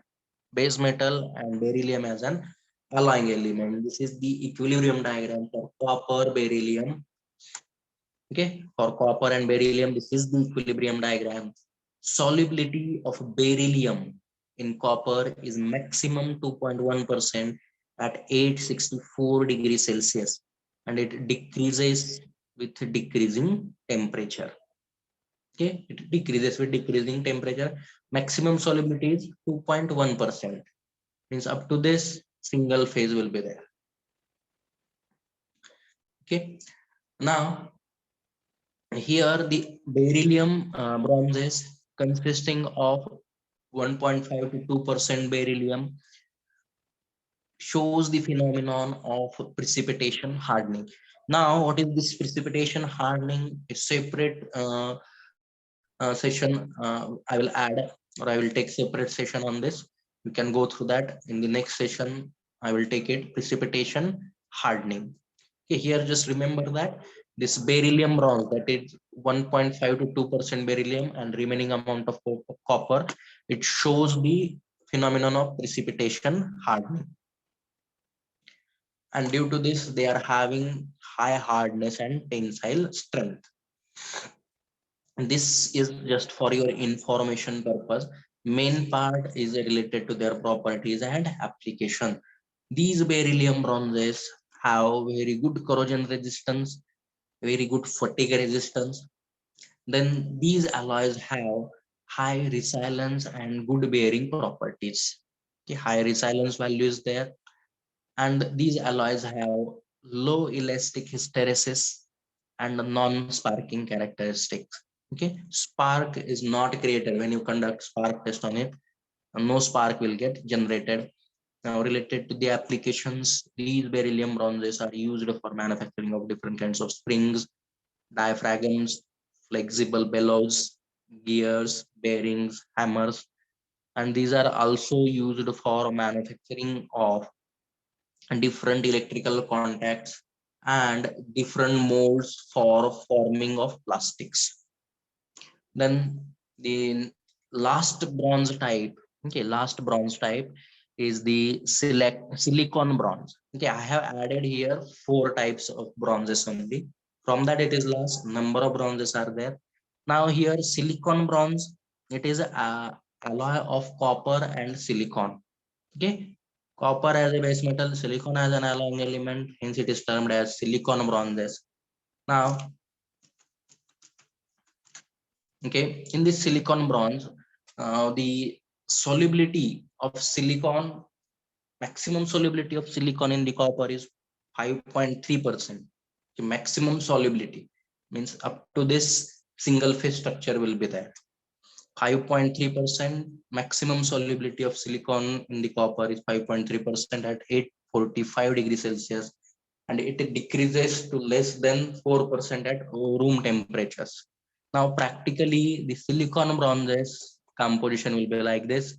base metal and beryllium as an alloying element. This is the equilibrium diagram for copper, beryllium. Okay, for copper and beryllium, this is the equilibrium diagram. Solubility of beryllium in copper is maximum 2.1% at 864 degrees Celsius, and it decreases with decreasing temperature. Okay, it decreases with decreasing temperature. Maximum solubility is 2.1%. Means up to this single phase will be there. Okay, now here the beryllium bronzes consisting of 1.5 to 2% beryllium shows the phenomenon of precipitation hardening. Now, what is this precipitation hardening? A separate session I will add, or I will take separate session on this. We can go through that in the next session. I will take it precipitation hardening. Okay, here just remember that this beryllium bronze, that is 1.5 to 2% beryllium and remaining amount of copper, it shows the phenomenon of precipitation hardening. And due to this, they are having high hardness and tensile strength. This is just for your information purpose. Main part is related to their properties and application. These beryllium bronzes have very good corrosion resistance, very good fatigue resistance. Then these alloys have high resilience and good bearing properties. Okay, high resilience value is there, and these alloys have low elastic hysteresis and non-sparking characteristics. Okay, spark is not created when you conduct spark test on it, and no spark will get generated. Now, related to the applications, these beryllium bronzes are used for manufacturing of different kinds of springs, diaphragms, flexible bellows, gears, bearings, hammers, and these are also used for manufacturing of different electrical contacts and different molds for forming of plastics. Then the last bronze type, okay, last bronze type is the silicon bronze. Okay, I have added here 4 types of bronzes only. From that, it is last number of bronzes are there. Now here silicon bronze, it is a alloy of copper and silicon. Okay, Copper as a base metal, silicon as an alloying element, hence it is termed as silicon bronzes. Now, okay, in this silicon bronze, the solubility of silicon, maximum solubility of silicon in the copper is 5.3%. The maximum solubility means up to this single phase structure will be there. 5.3% maximum solubility of silicon in the copper is 5.3% at 845 degrees Celsius, and it decreases to less than 4% at room temperatures. Now, practically, the silicon bronzes composition will be like this: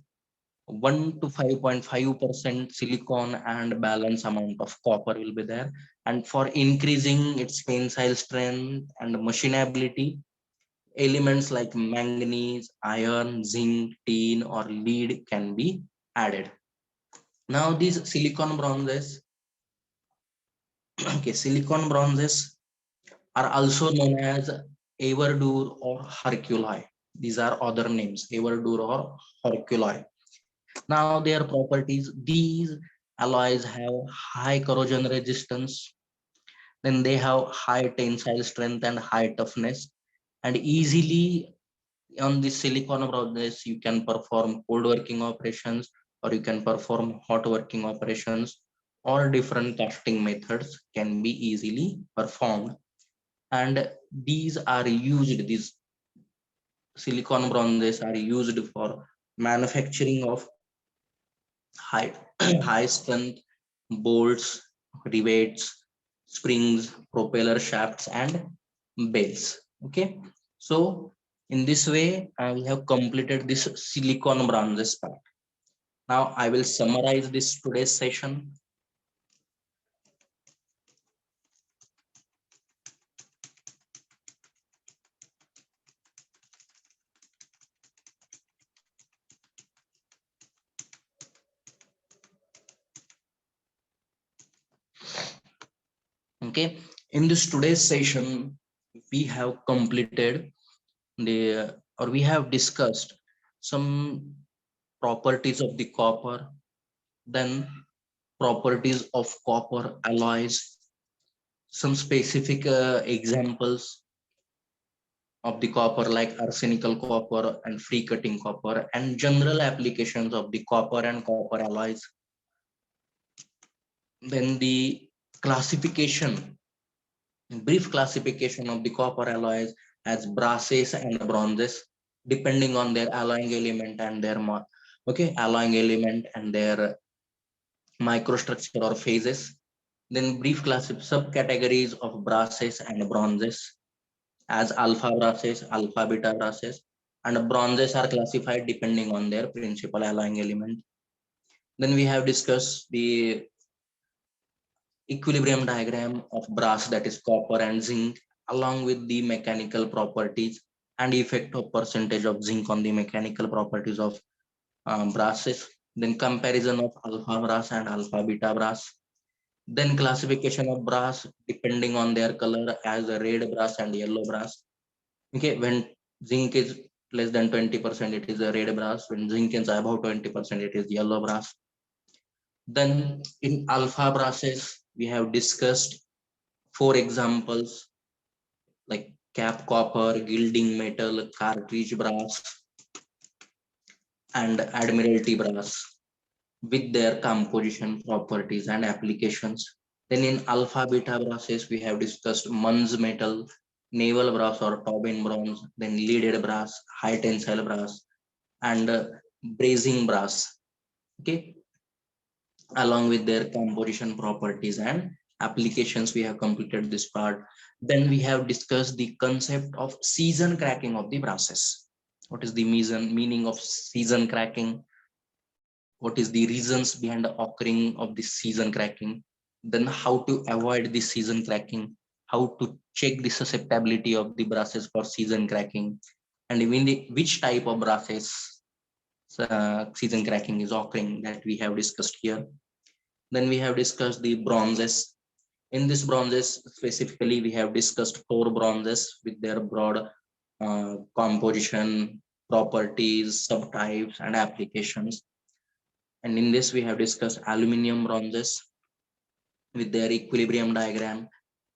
1 to 5.5% silicon and balance amount of copper will be there. And for increasing its tensile strength and machinability, elements like manganese, iron, zinc, tin, or lead can be added. Now, these silicon bronzes, okay, silicon bronzes are also known as Everdur or Herculi. These are other names, Everdur or Herculi. Now, their properties: these alloys have high corrosion resistance, then they have high tensile strength and high toughness, and easily on the silicon bronzes you can perform cold working operations, or you can perform hot working operations, or different casting methods can be easily performed. And these silicon bronzes are used for manufacturing of high high strength bolts, rivets, springs, propeller shafts, and bells. Okay, so in this way we have completed this silicon bronzes part. Now I will summarize this today's session. Okay, in this today's session we have completed the or we have discussed some properties of the copper, then properties of copper alloys, some specific examples of the copper like arsenical copper and free cutting copper, and general applications of the copper and copper alloys. Then the classification, brief classification of the copper alloys as brasses and bronzes, depending on their alloying element and their alloying element and their microstructure or phases. Then brief class subcategories of brasses and bronzes as alpha brasses, alpha beta brasses, and bronzes are classified depending on their principal alloying element. Then we have discussed the equilibrium diagram of brass, that is copper and zinc, along with the mechanical properties and effect of percentage of zinc on the mechanical properties of brasses. Then comparison of alpha brass and alpha beta brass. Then classification of brass depending on their color as a red brass and yellow brass. Okay, when zinc is less than 20%, it is a red brass. When zinc is above 20%, it is yellow brass. Then in alpha brasses, we have discussed 4 examples like cap copper, gilding metal, cartridge brass, and admiralty brass with their composition properties and applications. Then in alpha beta brasses, we have discussed Munz metal, naval brass or Tobin bronze, then leaded brass, high tensile brass, and brazing brass. Okay, along with their composition properties and applications, we have completed this part. Then we have discussed the concept of season cracking of the brasses. What is the meaning of season cracking? What is the reasons behind the occurring of this season cracking? Then how to avoid this season cracking? How to check the susceptibility of the brasses for season cracking? And even which type of brasses season cracking is occurring, that we have discussed here. Then we have discussed the bronzes. In this bronzes specifically, we have discussed 4 bronzes with their broad composition, properties, subtypes, and applications. And in this, we have discussed aluminum bronzes with their equilibrium diagram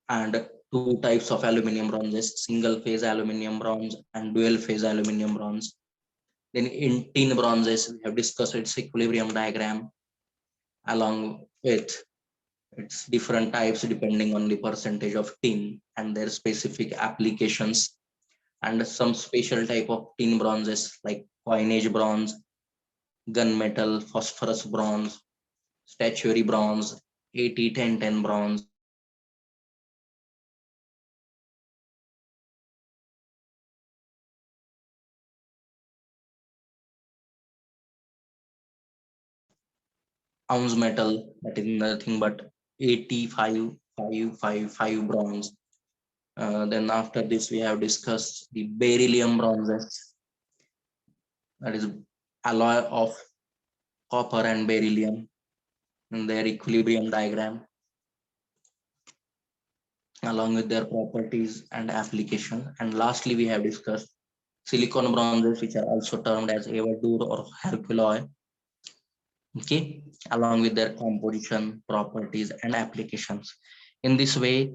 and two types of aluminum bronzes, single phase aluminum bronze and dual phase aluminum bronze. Then in tin bronzes, we have discussed its equilibrium diagram along with its different types depending on the percentage of tin and their specific applications, and some special type of tin bronzes like coinage bronze, gunmetal, phosphorus bronze, statuary bronze, 80-10-10 bronze, ounce metal, that is nothing but 85-555 bronze. Then after this, we have discussed the beryllium bronzes, that is alloy of copper and beryllium and their equilibrium diagram along with their properties and application. And lastly, we have discussed silicon bronzes, which are also termed as Avogadro or Herculoy, okay, along with their composition, properties, and applications. In this way,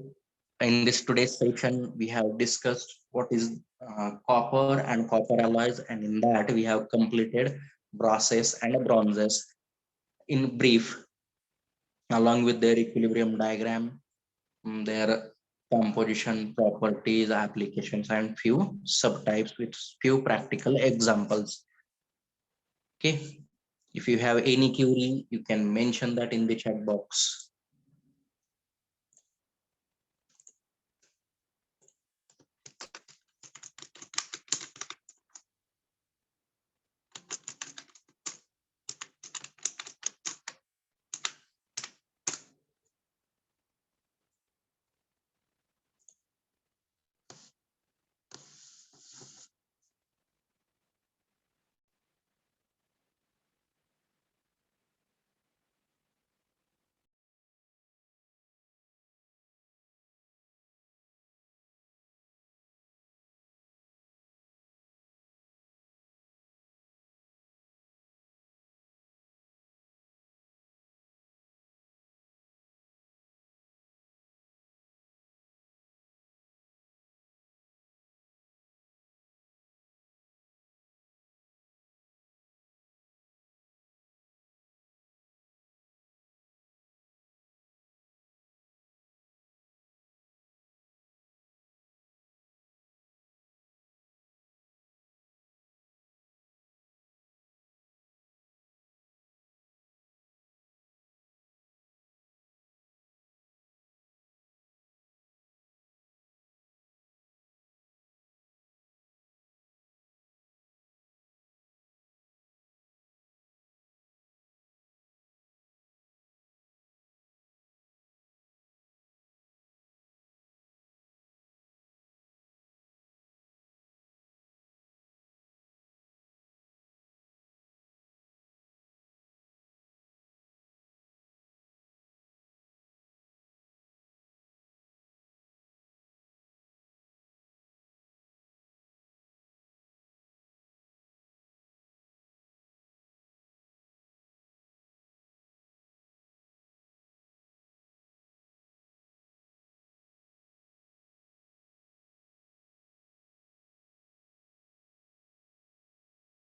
in this today's section, we have discussed what is copper and copper alloys, and in that we have completed brasses and bronzes in brief, along with their equilibrium diagram, their composition, properties, applications, and few subtypes with few practical examples. Okay, if you have any query, you can mention that in the chat box.